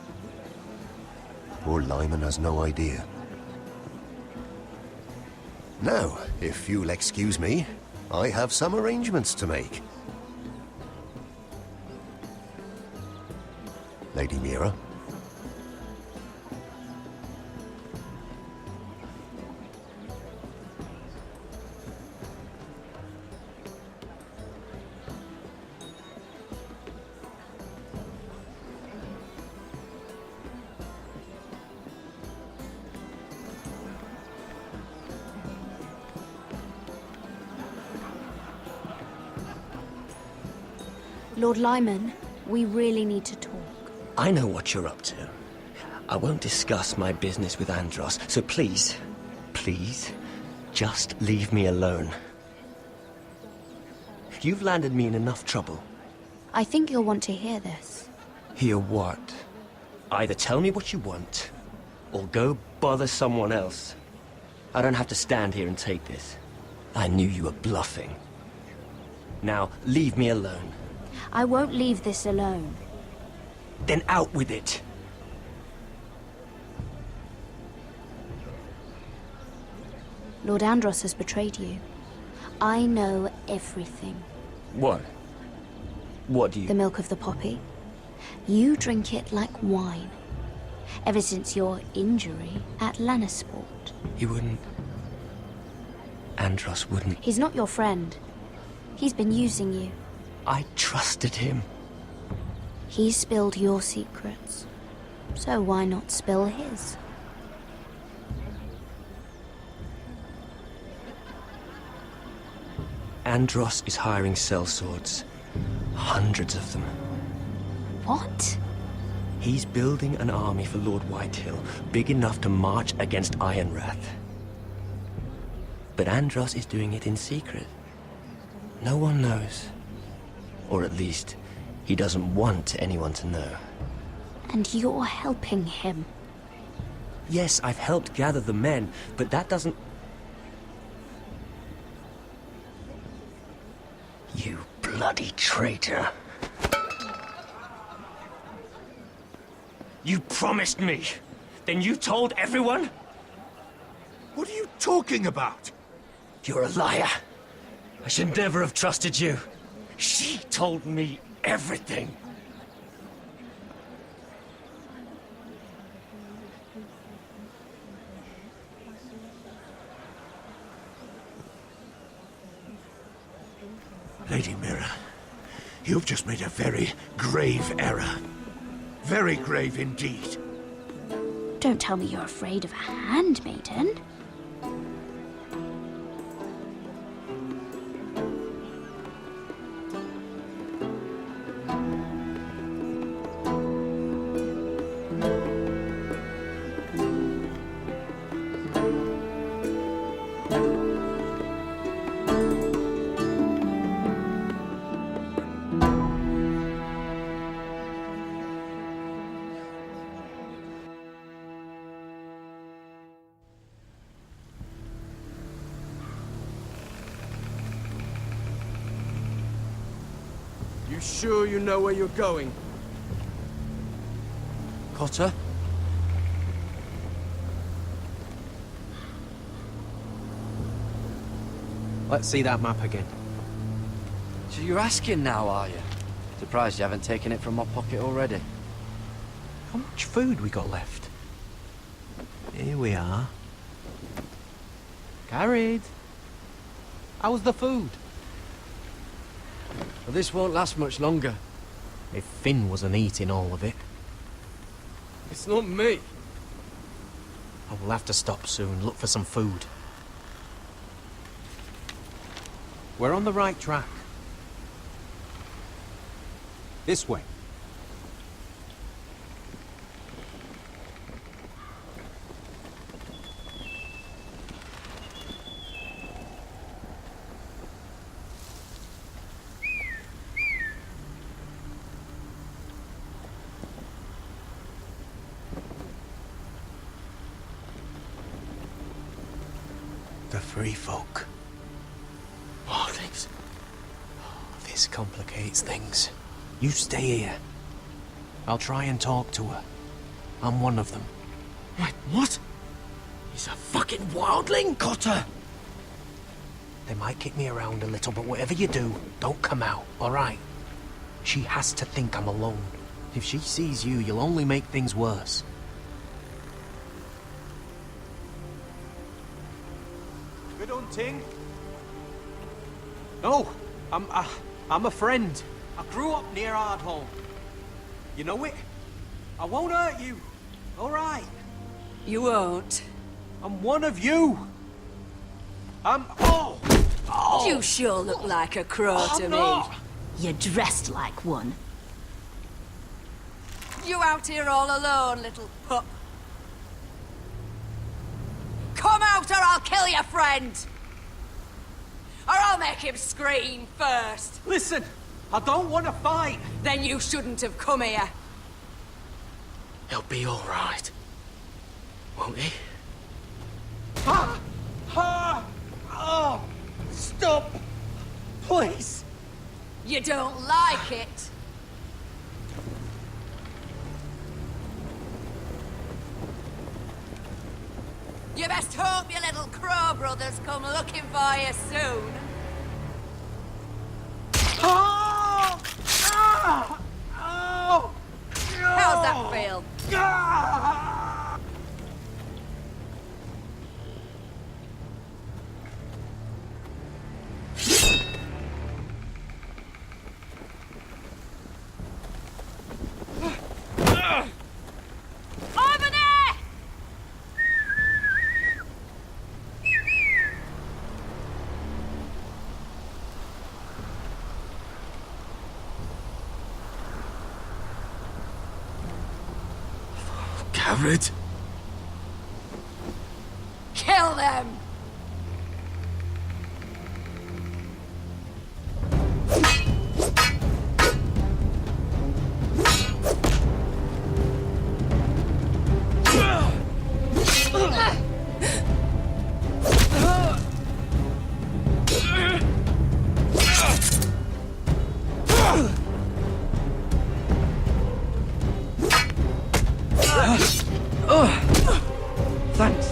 Poor Lyman has no idea. Now, if you'll excuse me, I have some arrangements to make. Lady Mira? Lord Lyman, we really need to talk. I know what you're up to. I won't discuss my business with Andros, so please, just leave me alone. You've landed me in enough trouble. I think you'll want to hear this. Hear what? Either tell me what you want, or go bother someone else. I don't have to stand here and take this. I knew you were bluffing. Now, leave me alone. I won't leave this alone. Then out with it. Lord Andros has betrayed you. I know everything. What? What do you... The milk of the poppy. You drink it like wine. Ever since your injury at Lannisport. He wouldn't... Andros wouldn't... He's not your friend. He's been using you. I trusted him. He spilled your secrets. So why not spill his? Andros is hiring sellswords. Hundreds of them. What? He's building an army for Lord Whitehill, big enough to march against Ironrath. But Andros is doing it in secret. No one knows. Or at least, he doesn't want anyone to know. And you're helping him. Yes, I've helped gather the men, but that doesn't... You bloody traitor. You promised me. Then you told everyone? What are you talking about? You're a liar. I should never have trusted you. She told me everything. Lady Mira, you've just made a very grave error. Very grave indeed. Don't tell me you're afraid of a handmaiden. You sure you know where you're going? Cotter? Let's see that map again. So you're asking now, are you? Surprised you haven't taken it from my pocket already. How much food we got left? Here we are. Carried. How's the food? Well, this won't last much longer. If Finn wasn't eating all of it. It's not me. I will have to stop soon, look for some food. We're on the right track. This way. The free folk. Wildlings. This complicates things. You stay here. I'll try and talk to her. I'm one of them. Wait, what? He's a fucking wildling, Cotter! They might kick me around a little, but whatever you do, don't come out, alright? She has to think I'm alone. If she sees you, you'll only make things worse. Good hunting. No, I'm a friend. I grew up near Ardhall. You know it? I won't hurt you. All right. You won't. I'm one of you. Oh! You sure look like a crow to me. You're dressed like one. You out here all alone, little pup? Come out or I'll kill your friend! Or I'll make him scream first. Listen, I don't want to fight. Then you shouldn't have come here. He'll be all right, won't he? Stop! Please! You don't like it. You best hope your little crow brothers come looking for you soon. How's that feel? Over there! Garrett? Kill them! Thanks.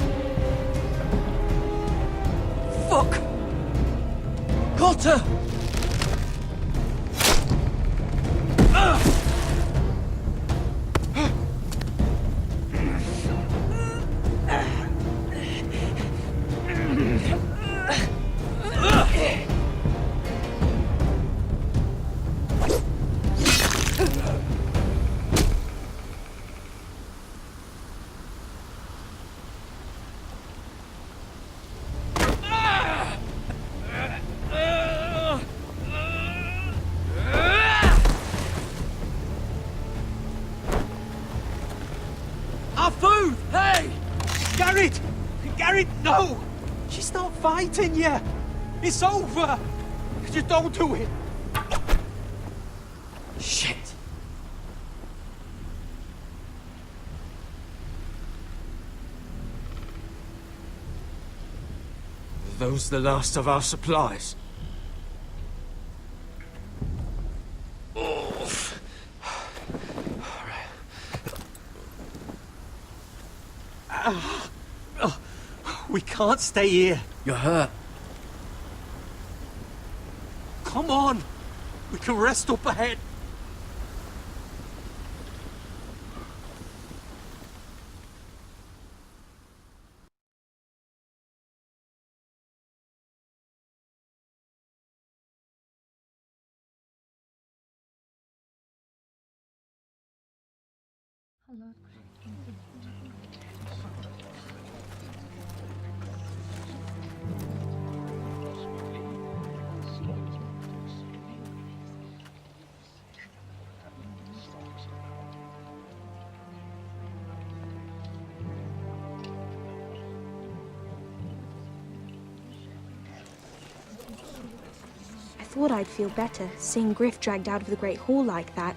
Fuck! Cotter! Our food! Hey! Garrett! Garrett, no! She's not fighting you! It's over! Just don't do it! Shit! Are those the last of our supplies? We can't stay here. You're hurt. Come on. We can rest up ahead. I thought I'd feel better seeing Griff dragged out of the Great Hall like that.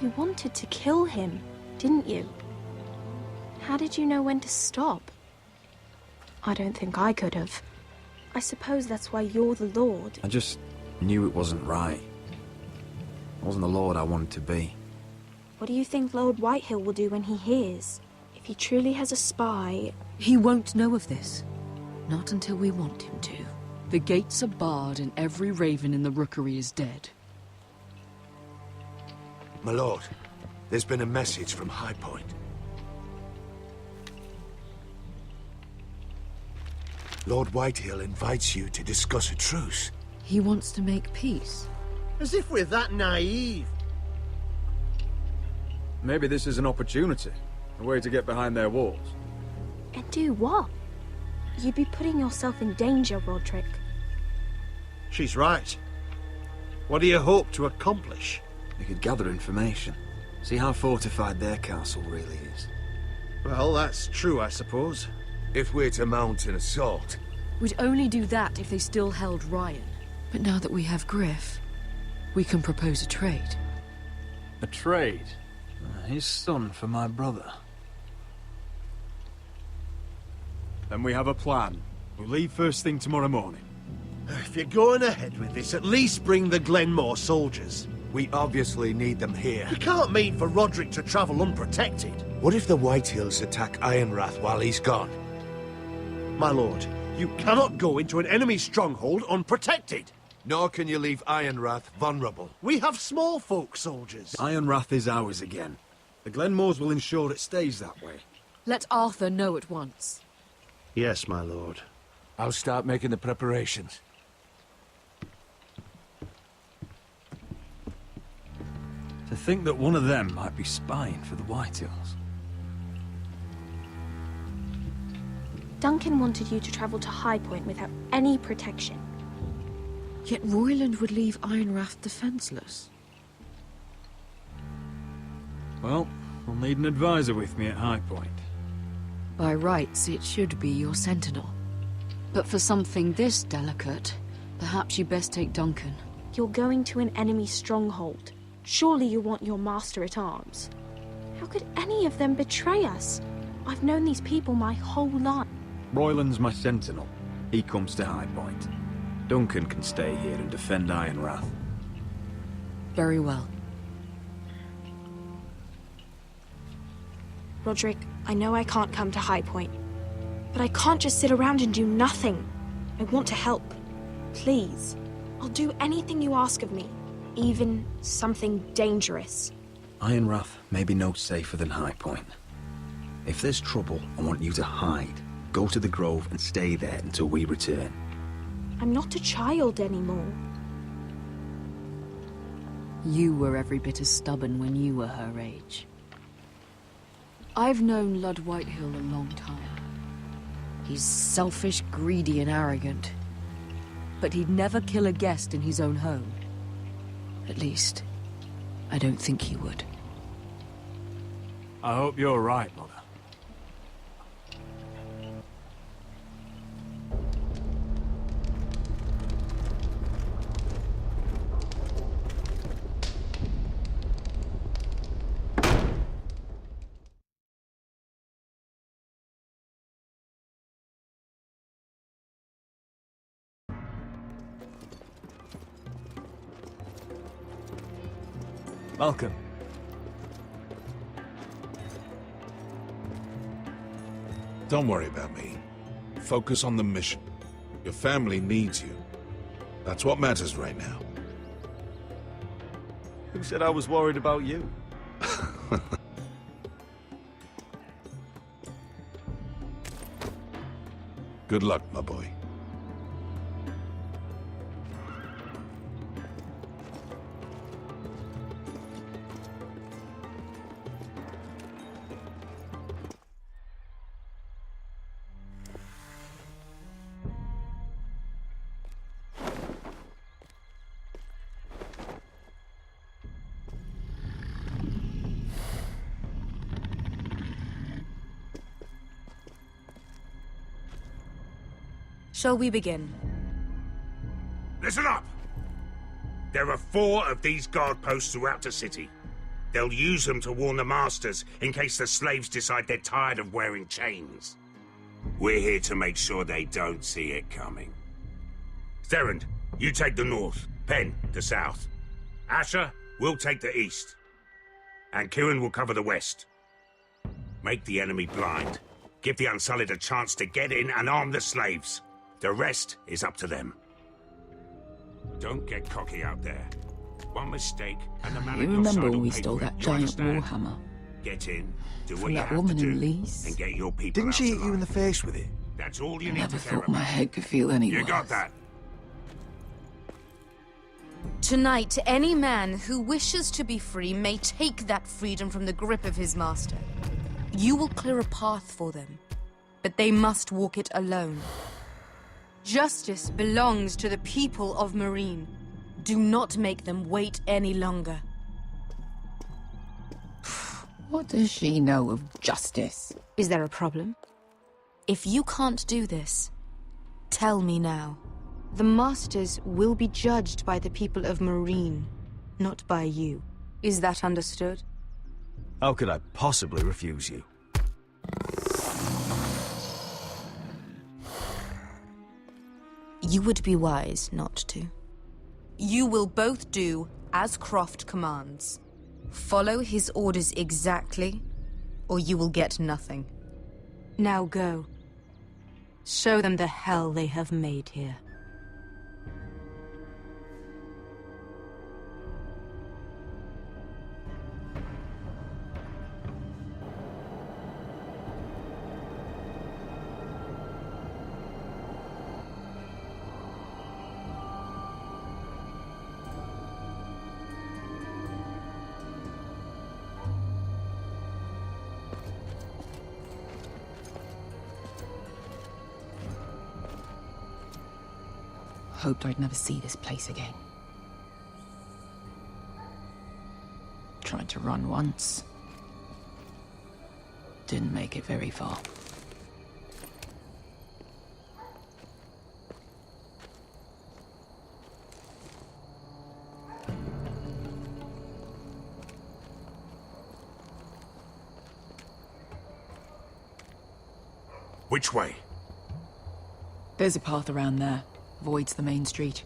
You wanted to kill him, didn't you? How did you know when to stop? I don't think I could have. I suppose that's why you're the Lord. I just knew it wasn't right. I wasn't the Lord I wanted to be. What do you think Lord Whitehill will do when he hears? If he truly has a spy... He won't know of this. Not until we want him to. The gates are barred and every raven in the rookery is dead. My lord, there's been a message from High Point. Lord Whitehill invites you to discuss a truce. He wants to make peace. As if we're that naive. Maybe this is an opportunity. A way to get behind their walls. And do what? You'd be putting yourself in danger, Roderick. She's right. What do you hope to accomplish? They could gather information. See how fortified their castle really is. Well, that's true, I suppose. If we're to mount an assault... We'd only do that if they still held Ryan. But now that we have Griff, we can propose a trade. A trade? His son for my brother. Then we have a plan. We'll leave first thing tomorrow morning. If you're going ahead with this, at least bring the Glenmore soldiers. We obviously need them here. You can't mean for Roderick to travel unprotected. What if the Whitehills attack Ironrath while he's gone? My lord, you cannot go into an enemy stronghold unprotected. Nor can you leave Ironrath vulnerable. We have small folk soldiers. Ironrath is ours again. The Glenmores will ensure it stays that way. Let Arthur know at once. Yes, my lord. I'll start making the preparations. To think that one of them might be spying for the Whitehills. Duncan wanted you to travel to High Point without any protection. Yet Royland would leave Ironrath defenseless. Well, I'll need an advisor with me at High Point. By rights, it should be your sentinel. But for something this delicate, perhaps you best take Duncan. You're going to an enemy stronghold. Surely you want your master-at-arms. How could any of them betray us? I've known these people my whole life. Royland's my sentinel. He comes to High Point. Duncan can stay here and defend Ironrath. Very well. Roderick, I know I can't come to High Point, but I can't just sit around and do nothing. I want to help. Please. I'll do anything you ask of me, even something dangerous. Ironrath may be no safer than High Point. If there's trouble, I want you to hide. Go to the Grove and stay there until we return. I'm not a child anymore. You were every bit as stubborn when you were her age. I've known Lord Whitehill a long time. He's selfish, greedy, and arrogant. But he'd never kill a guest in his own home. At least, I don't think he would. I hope you're right, Mother. Welcome. Don't worry about me. Focus on the mission. Your family needs you. That's what matters right now. Who said I was worried about you? Good luck, my boy. Shall we begin? Listen up! There are 4 of these guard posts throughout the city. They'll use them to warn the masters in case the slaves decide they're tired of wearing chains. We're here to make sure they don't see it coming. Therend, you take the north. Penn, the south. Asher, we'll take the east. And Kieran will cover the west. Make the enemy blind. Give the Unsullied a chance to get in and arm the slaves. The rest is up to them. Don't get cocky out there. One mistake and the man You at your remember side when will we pay stole for it. that You giant understand? warhammer? Get in, do what From you that have woman to in do, Lee's? and get your people Didn't out she hit alive. you in the face with it? That's all you need Never to care thought my about. head could feel any You worse. got that? Tonight, any man who wishes to be free may take that freedom from the grip of his master. You will clear a path for them, but they must walk it alone. Justice belongs to the people of Marine. Do not make them wait any longer. What does she know of justice? Is there a problem? If you can't do this, tell me now. The Masters will be judged by the people of Marine, not by you. Is that understood? How could I possibly refuse you? You would be wise not to. You will both do as Croft commands. Follow his orders exactly, or you will get nothing. Now go. Show them the hell they have made here. Hoped I'd never see this place again. Tried to run once. Didn't make it very far. Which way? There's a path around there. Voids the main street.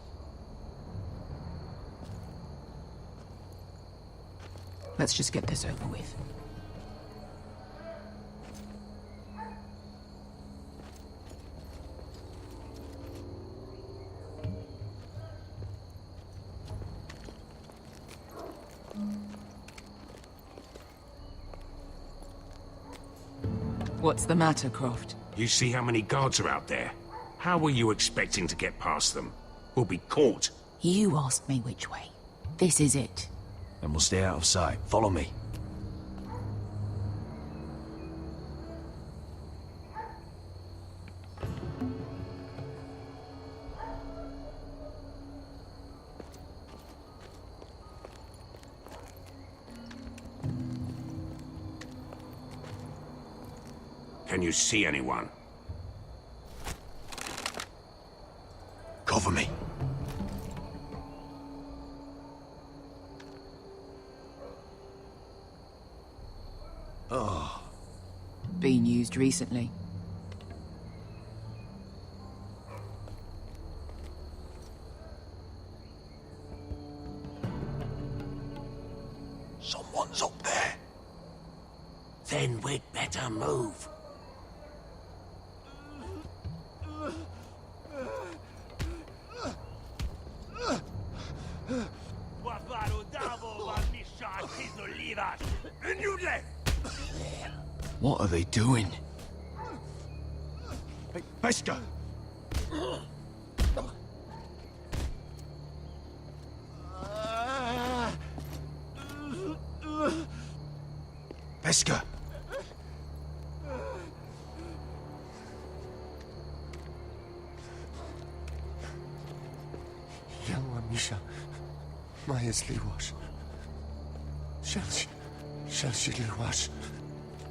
Let's just get this over with. What's the matter, Croft? You see how many guards are out there? How were you expecting to get past them? We'll be caught. You asked me which way. This is it. Then we'll stay out of sight. Follow me. Can you see anyone? Cover me. Oh. Been used recently. Someone's up there. Then we'd better move. What are they doing? Hey, Beskar! Beskar! Yelwa Misha, Maya's Liwash. Shelshi Liwash.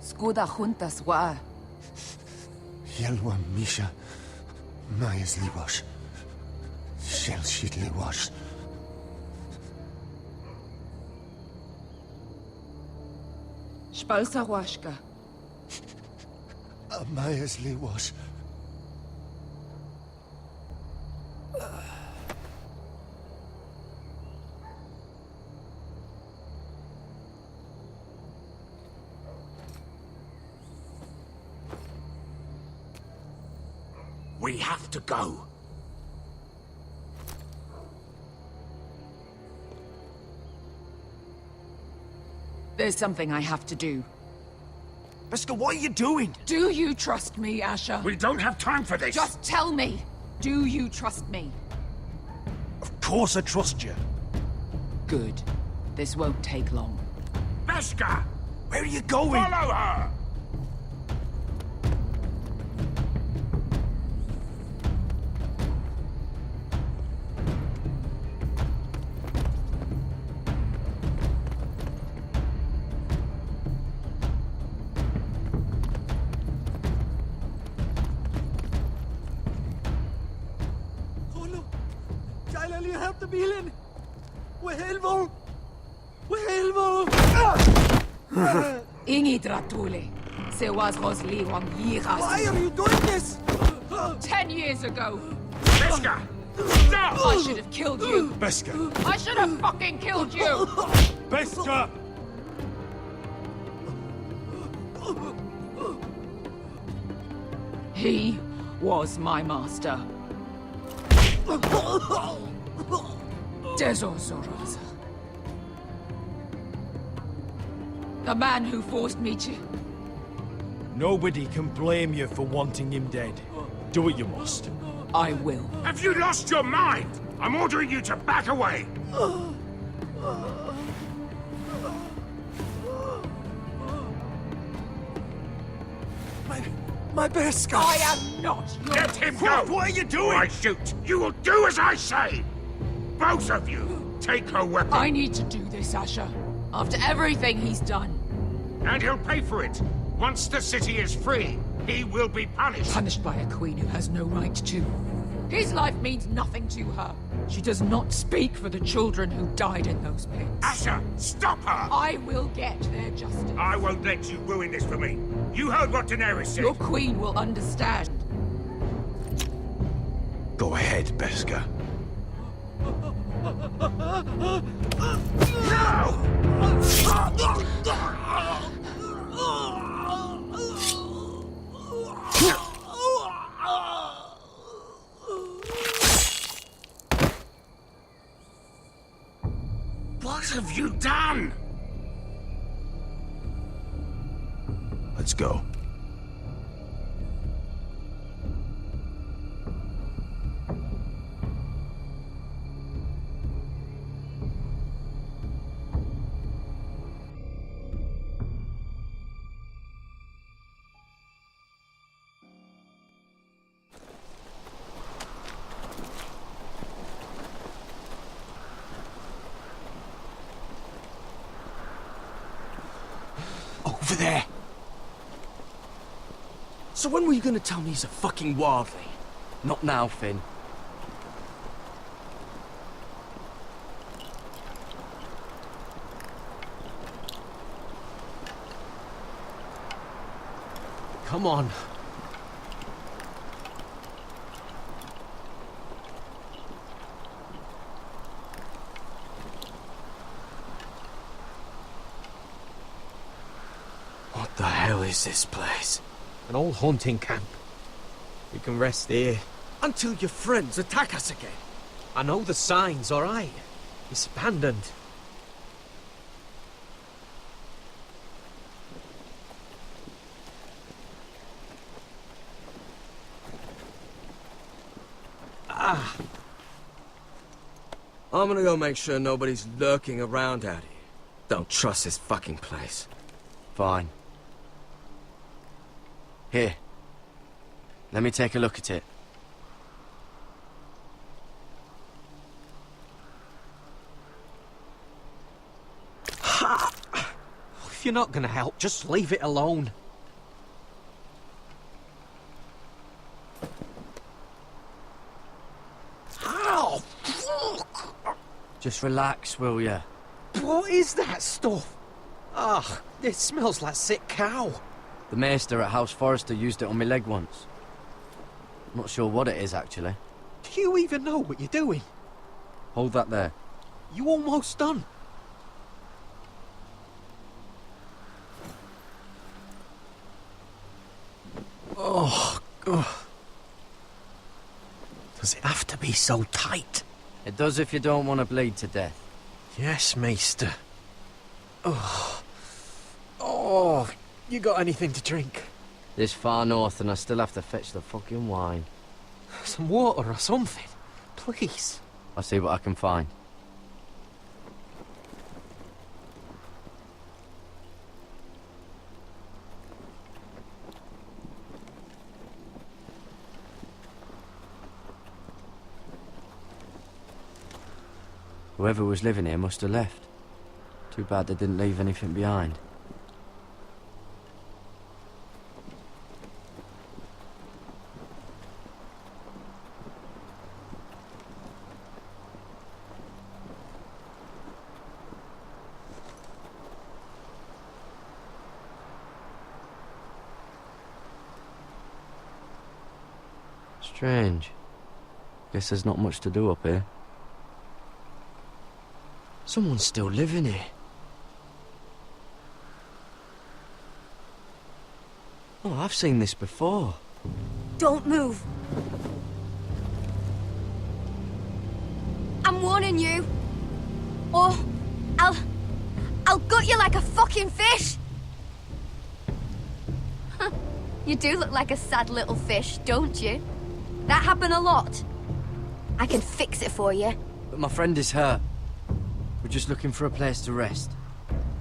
Skuda juntas wa. Yelwa Misha, Maya's Liwash. Shelshi Liwash. Spalsa washka. Maya's Liwash. We have to go. There's something I have to do. Beskar, what are you doing? Do you trust me, Asher? We don't have time for this! Just tell me. Do you trust me? Of course I trust you. Good. This won't take long. Beskar! Where are you going? Follow her! Ingi Dratule. Se was Rosli Wang Yiras. Why are you doing this? 10 years ago. Beskar! Stop! I should have killed you. Beskar! I should have fucking killed you. Beskar! He was my master. Dezozoraza. The man who forced me to... Nobody can blame you for wanting him dead. Do what you must. I will. Have you lost your mind? I'm ordering you to back away! My Beskar! I am not your... Let him go! What are you doing? Or I shoot! You will do as I say! Both of you! Take her weapon! I need to do this, Asher. After everything he's done. And he'll pay for it! Once the city is free, he will be punished! Punished by a queen who has no right to. His life means nothing to her. She does not speak for the children who died in those pits. Asher, stop her! I will get their justice. I won't let you ruin this for me. You heard what Daenerys said. Your queen will understand. Go ahead, Beskar. What have you done? Let's go. Over there! So when were you gonna tell me he's a fucking wildling? Not now, Finn. Come on. What the hell is this place? An old hunting camp. We can rest here. Until your friends attack us again. I know the signs, alright? It's abandoned. Ah! I'm gonna go make sure nobody's lurking around out here. Don't trust this fucking place. Fine. Here. Let me take a look at it. Ha! If you're not gonna help, just leave it alone. Ow! Fuck! Just relax, will ya? What is that stuff? Ah, it smells like sick cow. The maester at House Forrester used it on my leg once. Not sure what it is, actually. Do you even know what you're doing? Hold that there. You almost done. Oh, God. Does it have to be so tight? It does if you don't want to bleed to death. Yes, Maester. Oh. Oh, you got anything to drink? This far north and I still have to fetch the fucking wine. Some water or something, please. I'll see what I can find. Whoever was living here must have left. Too bad they didn't leave anything behind. Strange. Guess there's not much to do up here. Someone's still living here. Oh, I've seen this before. Don't move. I'm warning you. Or I'll gut you like a fucking fish. You do look like a sad little fish, don't you? That happened a lot. I can fix it for you. But my friend is hurt. We're just looking for a place to rest.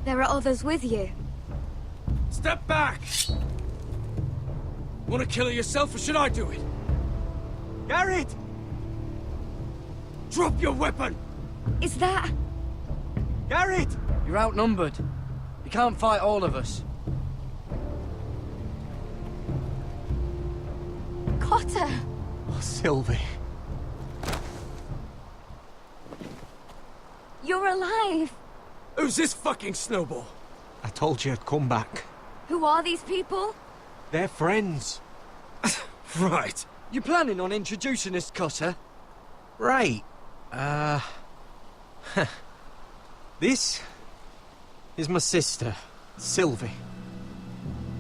There are others with you. Step back! Want to kill her yourself, or should I do it? Garrett! Drop your weapon! Is that... Garrett! You're outnumbered. You can't fight all of us. Cotter! Oh, Sylvie. You're alive! Who's this fucking snowball? I told you I'd come back. Who are these people? They're friends. Right. You planning on introducing us, Cotter? Right. This is my sister, Sylvie.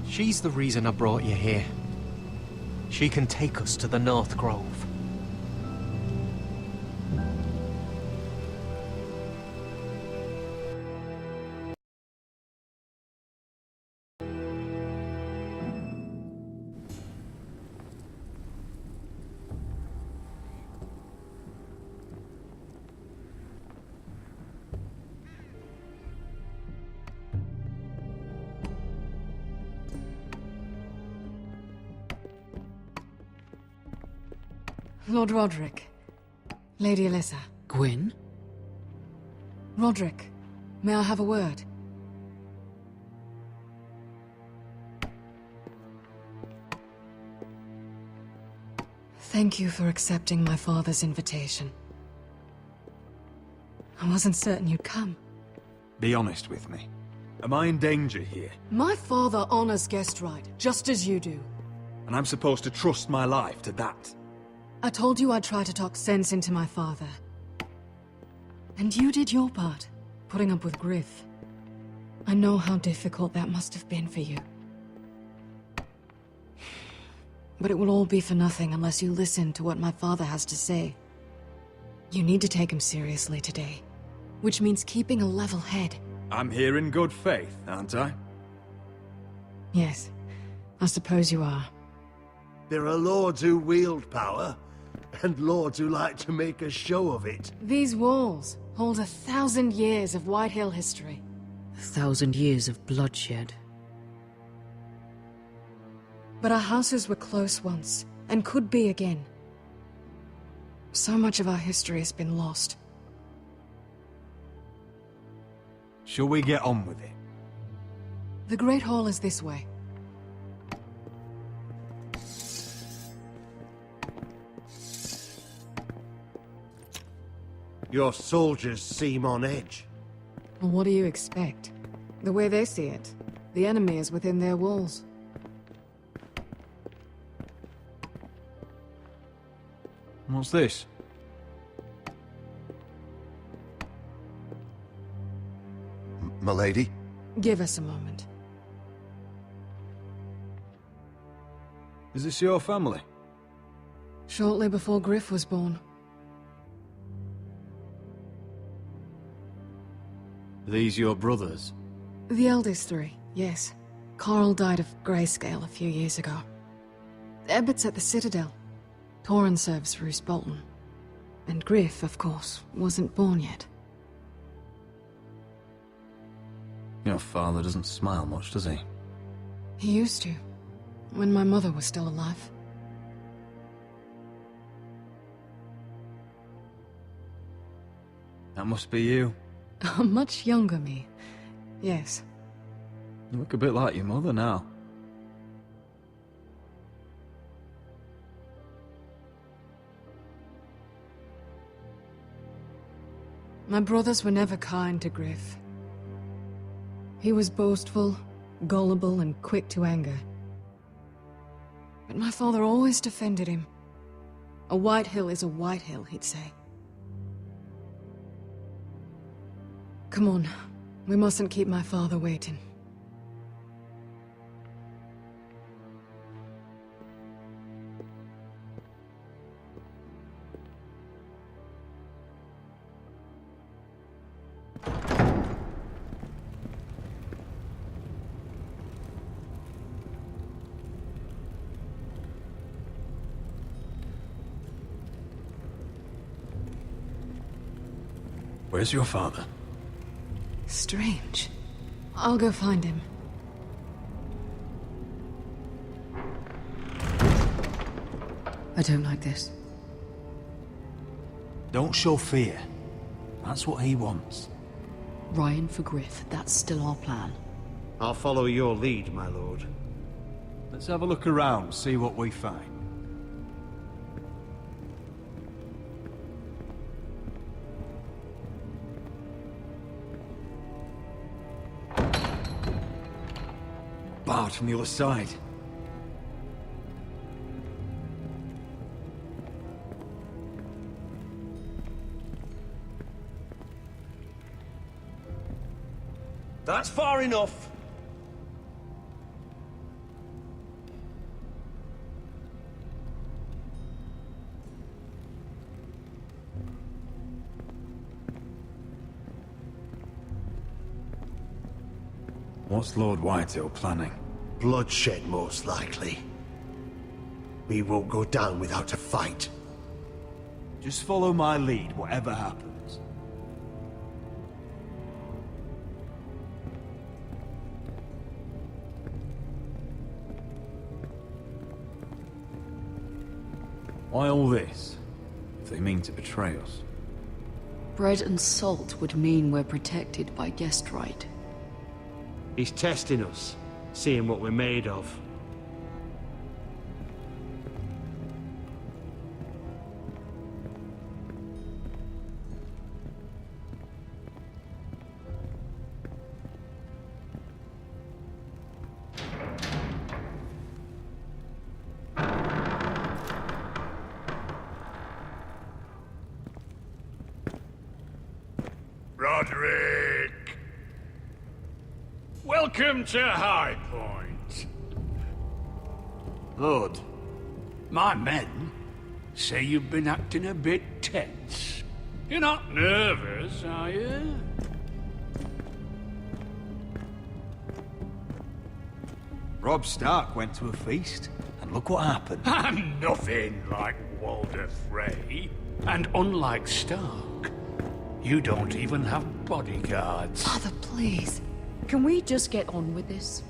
She's the reason I brought you here. She can take us to the North Grove. Lord Roderick. Lady Alyssa. Gwyn? Roderick, may I have a word? Thank you for accepting my father's invitation. I wasn't certain you'd come. Be honest with me. Am I in danger here? My father honors guest right, just as you do. And I'm supposed to trust my life to that? I told you I'd try to talk sense into my father. And you did your part, putting up with Griff. I know how difficult that must have been for you. But it will all be for nothing unless you listen to what my father has to say. You need to take him seriously today. which means keeping a level head. I'm here in good faith, aren't I? Yes, I suppose you are. There are lords who wield power, and lords who like to make a show of it. These walls hold 1,000 years of White Hill history. 1,000 years of bloodshed. But our houses were close once, and could be again. So much of our history has been lost. Shall we get on with it? The Great Hall is this way. Your soldiers seem on edge. Well, what do you expect? The way they see it, the enemy is within their walls. What's this? Milady? Give us a moment. Is this your family? Shortly before Griff was born. These your brothers? The eldest three, yes. Carl died of grayscale a few years ago. Ebbett's at the Citadel. Torin serves Roose Bolton. And Griff, of course, wasn't born yet. Your father doesn't smile much, does he? He used to, when my mother was still alive. That must be you. A much younger me, yes. You look a bit like your mother now. My brothers were never kind to Griff. He was boastful, gullible, and quick to anger. But my father always defended him. A White Hill is a White Hill, he'd say. Come on, we mustn't keep my father waiting. Where's your father? Strange. I'll go find him. I don't like this. Don't show fear. That's what he wants. Ryan for Griff, that's still our plan. I'll follow your lead, my lord. Let's have a look around, see what we find. Barred from the other side. That's far enough. What's Lord Whitehill planning? Bloodshed, most likely. We won't go down without a fight. Just follow my lead, whatever happens. Why all this? If they mean to betray us. Bread and salt would mean we're protected by guest right. He's testing us, seeing what we're made of. Roderick! Welcome to High Point. Lord, my men say you've been acting a bit tense. You're not nervous, are you? Robb Stark went to a feast, and look what happened. I'm nothing like Walder Frey. And unlike Stark, you don't even have bodyguards. Father, please. Can we just get on with this?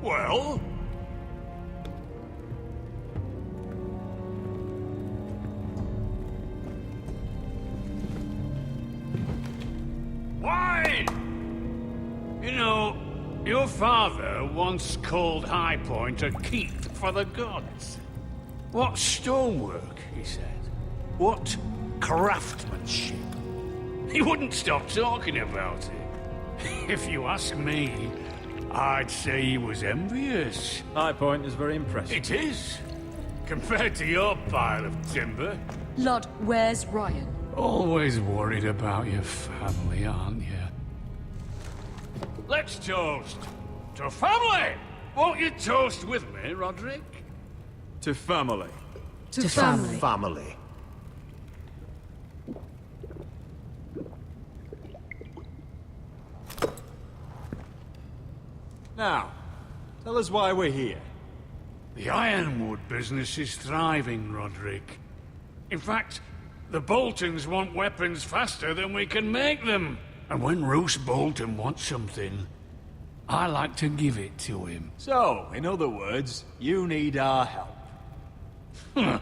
Well? Wine! You know, your father once called High Point a keep for the gods. What stonework, he said. What craftsmanship. He wouldn't stop talking about it. If you ask me, I'd say he was envious. High Point is very impressive. It is. Compared to your pile of timber. Lord, where's Ryan? Always worried about your family, aren't you? Let's toast. To family! Won't you toast with me, Roderick? To family. To family. Family. Now, tell us why we're here. The Ironwood business is thriving, Roderick. In fact, the Boltons want weapons faster than we can make them. And when Roose Bolton wants something, I like to give it to him. So, in other words, you need our help.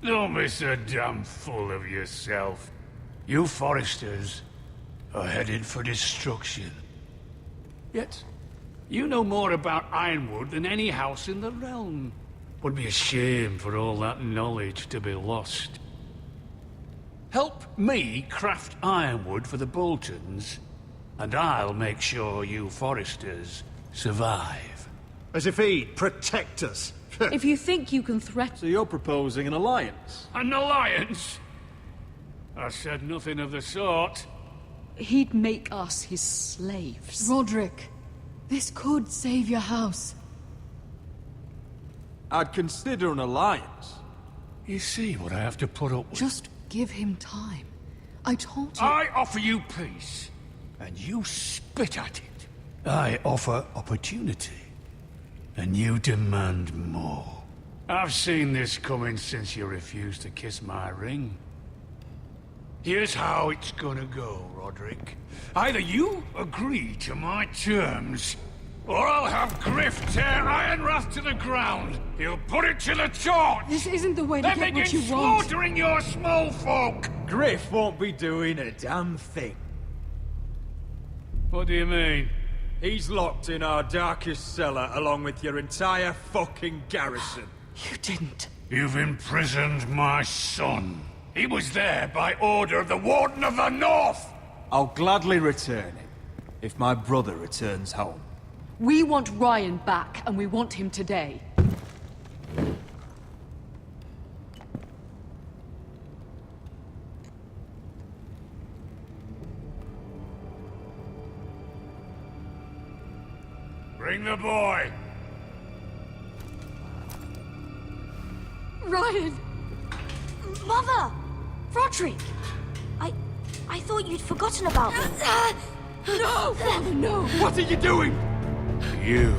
Don't be so damn full of yourself. You Foresters are headed for destruction. Yet, you know more about Ironwood than any house in the realm. Would be a shame for all that knowledge to be lost. Help me craft ironwood for the Boltons, and I'll make sure you Foresters survive. As if he'd protect us. If you think you can threaten... So you're proposing an alliance? An alliance? I said nothing of the sort. He'd make us his slaves. Roderick, this could save your house. I'd consider an alliance. You see what I have to put up with? Just give him time. I told you... I offer you peace, and you spit at it. I offer opportunity, and you demand more. I've seen this coming since you refused to kiss my ring. Here's how it's gonna go, Roderick. Either you agree to my terms, or I'll have Griff tear Ironwrath to the ground. He'll put it to the torch. This isn't the way to then get what begin you want. slaughtering your small folk. Griff won't be doing a damn thing. What do you mean? He's locked in our darkest cellar along with your entire fucking garrison. You didn't. You've imprisoned my son. He was there by order of the Warden of the North. I'll gladly return him, if my brother returns home. We want Ryan back, and we want him today. Bring the boy. Ryan! Mother! Roderick! I thought you'd forgotten about me. No! Father, no! What are you doing? You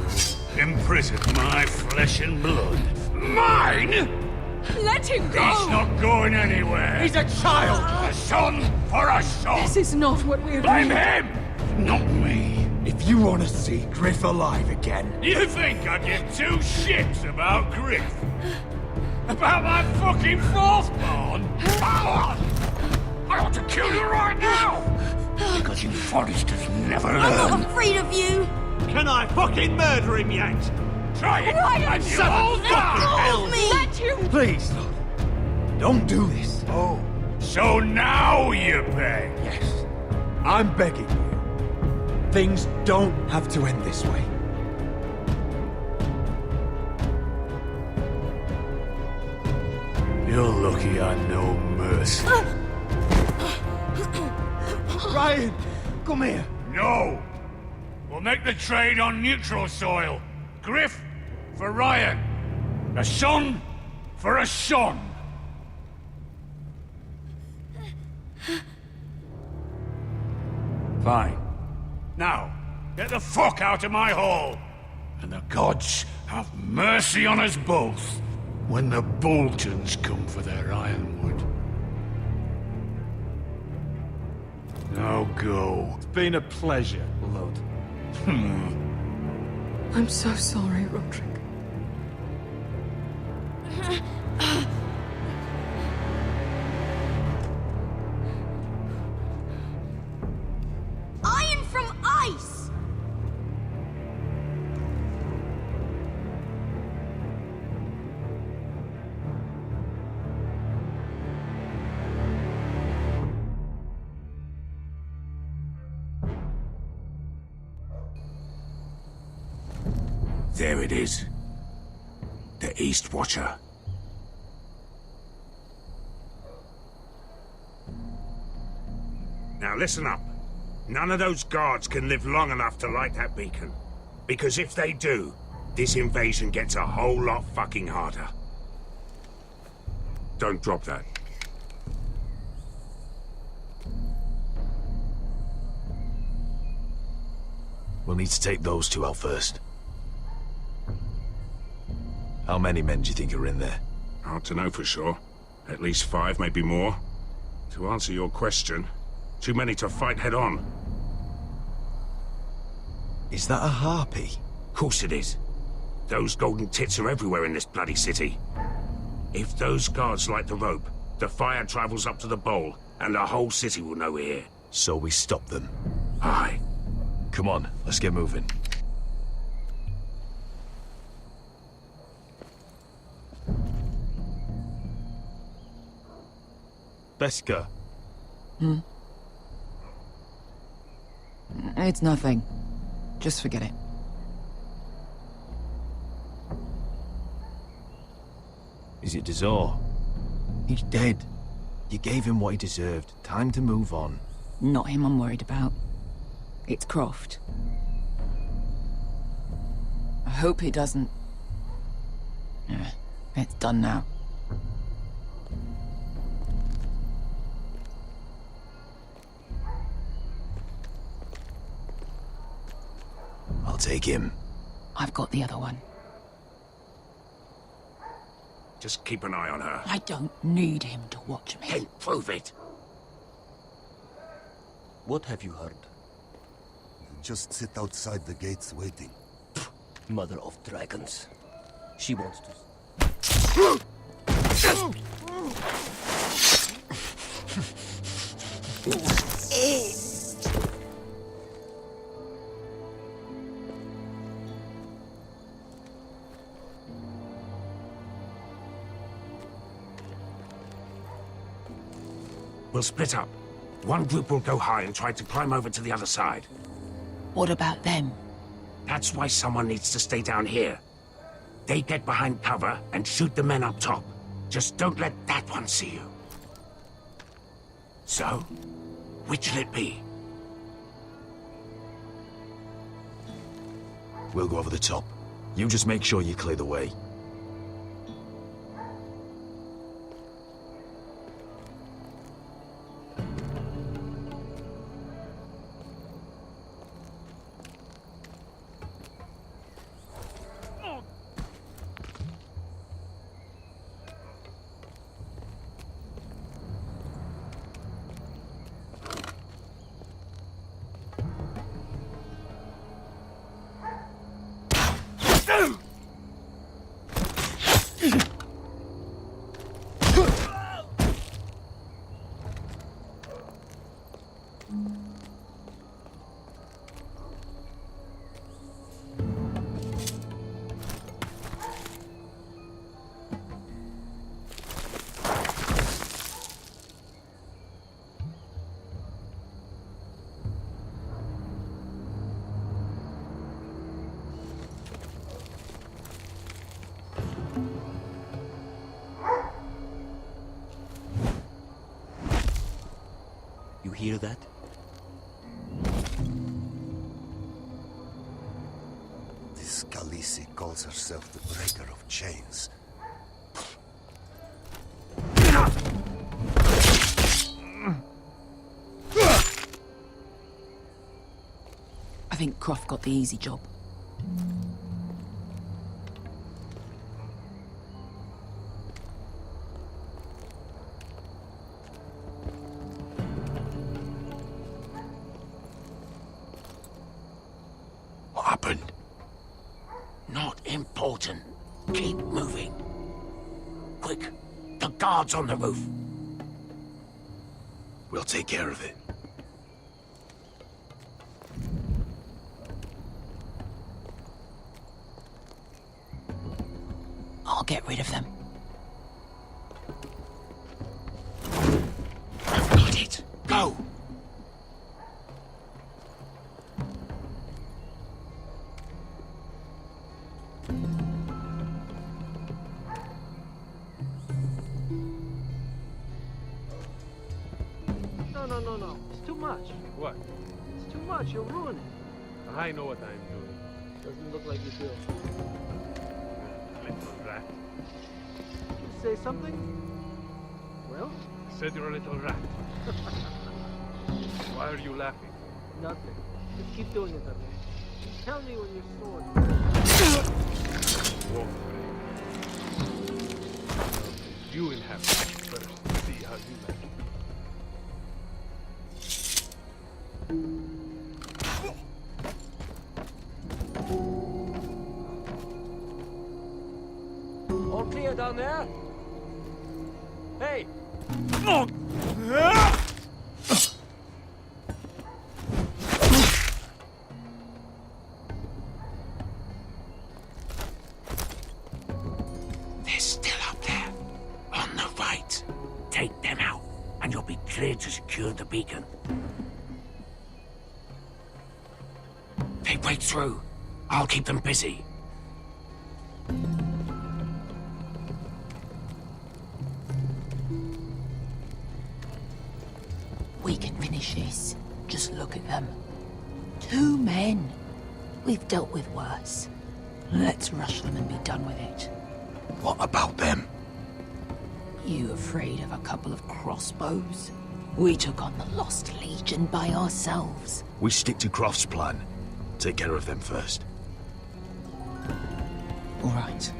imprisoned my flesh and blood. Mine? Let him go! He's not going anywhere. He's a child! A son for a son! This is not what we Blame agreed. him, not me. If you want to see Griff alive again... You think I give two shits about Griff? About my fucking fourth-born? I ought to kill you right now! Because you Foresters never learn. I'm not afraid of you! Can I fucking murder him yet? Try it, Ryan, and you'll die! me! Let him... Please, Lord. Don't do this. Oh, so now you beg? Yes. I'm begging you. Things don't have to end this way. You're lucky I know mercy. Ryan, come here. No! We'll make the trade on neutral soil. Griff, for Ryan. A son for a son. Fine. Now, get the fuck out of my hall! And the gods have mercy on us both when the Boltons come for their ironwood. Now go. It's been a pleasure, Lord. I'm so sorry, Roderick. Iron from ice! There it is. The East Watcher. Now listen up. None of those guards can live long enough to light that beacon. Because if they do, this invasion gets a whole lot fucking harder. Don't drop that. We'll need to take those two out first. How many men do you think are in there? Hard to know for sure. At least 5, maybe more. To answer your question, too many to fight head on. Is that a harpy? Course it is. Those golden tits are everywhere in this bloody city. If those guards light the rope, the fire travels up to the bowl, and the whole city will know we're here. So we stop them. Aye. Come on, let's get moving. Beskha. It's nothing. Just forget it. Is it Dazor? He's dead. You gave him what he deserved. Time to move on. Not him I'm worried about. It's Croft. I hope he doesn't... It's done now. I'll take him. I've got the other one. Just keep an eye on her. I don't need him to watch me. Hey, prove it. What have you heard? Just sit outside the gates waiting. Mother of dragons. She wants to... We'll split up. One group will go high and try to climb over to the other side. What about them? That's why someone needs to stay down here. They get behind cover and shoot the men up top. Just don't let that one see you. So, which'll it be? We'll go over the top. You just make sure you clear the way. You hear that? This Scully she calls herself the breaker of chains. I think Croft got the easy job. What happened? Not important. Keep moving. Quick, the guard's on the roof. We'll take care of it. I'll get rid of them. I've got it. Go! No. It's too much. What? It's too much. You'll ruin it. I know what I'm doing. Doesn't look like you do. Little rat. Did you say something? Well? I said you're a little rat. Why are you laughing? Nothing. Just keep doing it, okay? Tell me when your sword... Won't break. You will have to first see how you like it. All clear down there? Hey! They're still up there. On the right. Take them out, and you'll be clear to secure the beacon. They break through. I'll keep them busy. We can finish this. Just look at them. 2 men. We've dealt with worse. Let's rush them and be done with it. What about them? You afraid of a couple of crossbows? We took on the Lost Legion by ourselves. We stick to Croft's plan. Take care of them first. All right.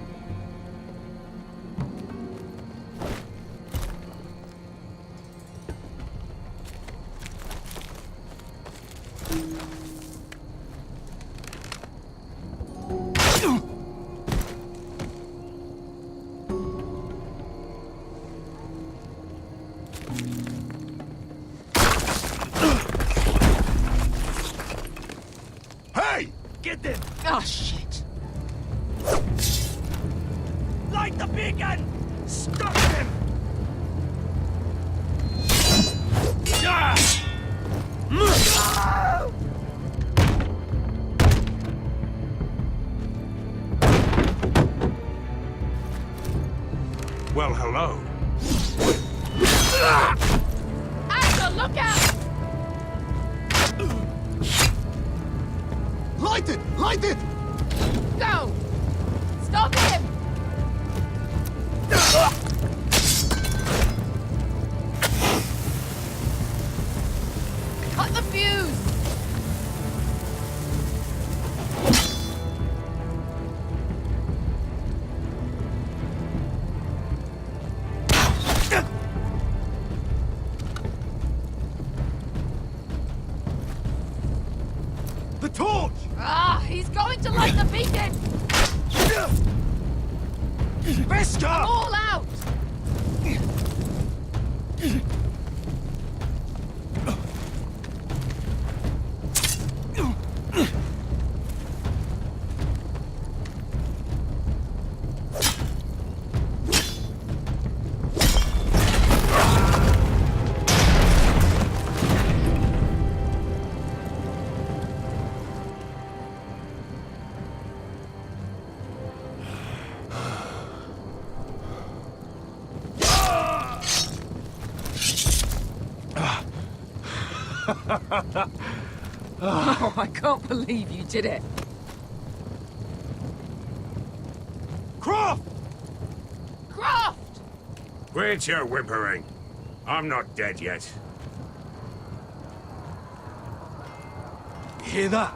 Hey! Get them! Oh, shit. Light the beacon! Stop them! Well, hello. Axel, look out! Light it! Light it! Go! Stop him! Cut the fuse! The torch! Ah, he's going to light the beacon! Vesca! I'm all out! Oh, I can't believe you did it. Quit your whimpering. I'm not dead yet. You hear that?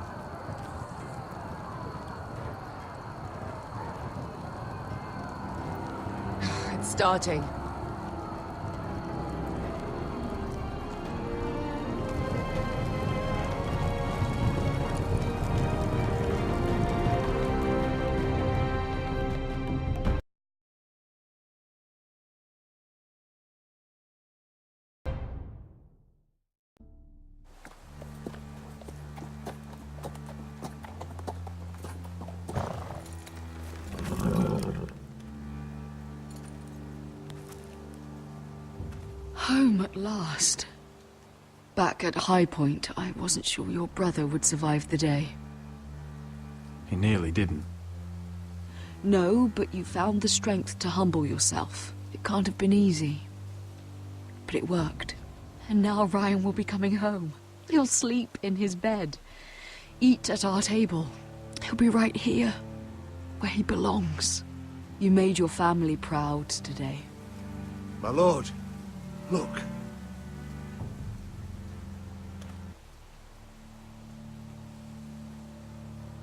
It's starting. Home at last. Back at High Point, I wasn't sure your brother would survive the day. He nearly didn't. No, but you found the strength to humble yourself. It can't have been easy. But it worked. And now Ryan will be coming home. He'll sleep in his bed. Eat at our table. He'll be right here, where he belongs. You made your family proud today. My lord, look.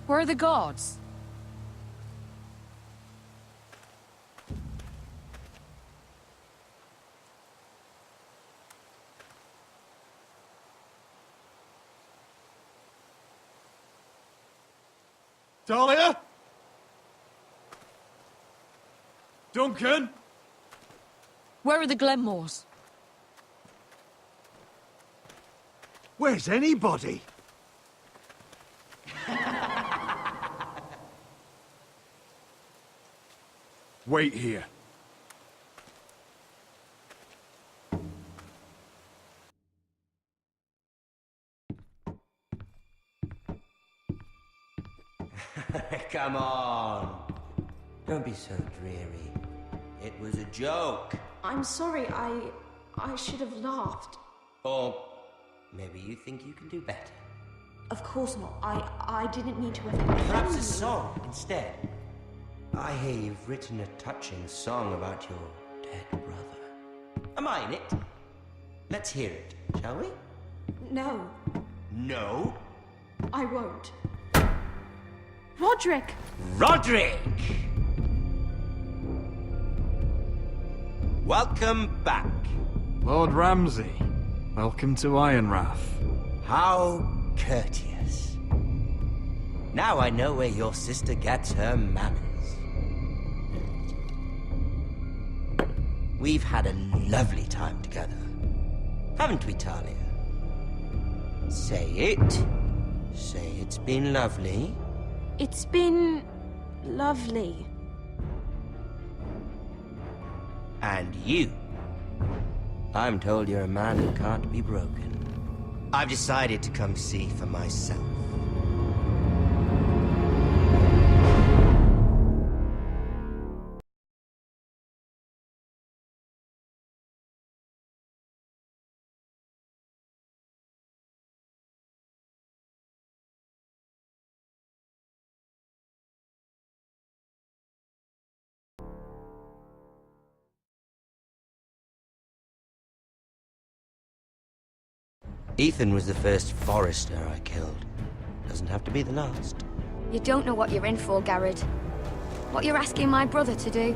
Where are the guards? Talia? Duncan? Where are the Glenmores? Where's anybody? Wait here. Come on. Don't be so dreary. It was a joke. I'm sorry, I should have laughed. Or maybe you think you can do better. Of course not. I didn't mean to Perhaps offend a you. song instead. I hear you've written a touching song about your dead brother. Am I in it? Let's hear it, shall we? No, No? I won't. Roderick! Roderick! Welcome back. Lord Ramsay, welcome to Ironrath. How courteous. Now I know where your sister gets her manners. We've had a lovely time together. Haven't we, Talia? Say it. Say it's been lovely. It's been lovely. And you. I'm told you're a man who can't be broken. I've decided to come see for myself. Ethan was the first Forrester I killed. Doesn't have to be the last. You don't know what you're in for, Garrett. What you're asking my brother to do.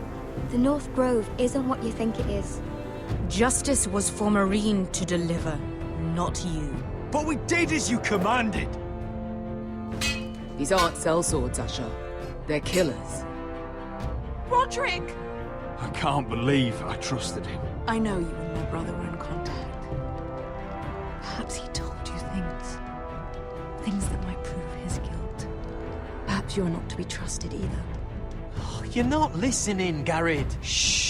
The North Grove isn't what you think it is. Justice was for Marine to deliver, not you. But we did as you commanded! These aren't sellswords, Asher. They're killers. Roderick! I can't believe I trusted him. I know you and my brother were in contact. Perhaps he told you things. Things that might prove his guilt. Perhaps you're not to be trusted either. Oh, you're not listening, Garrett. Shh.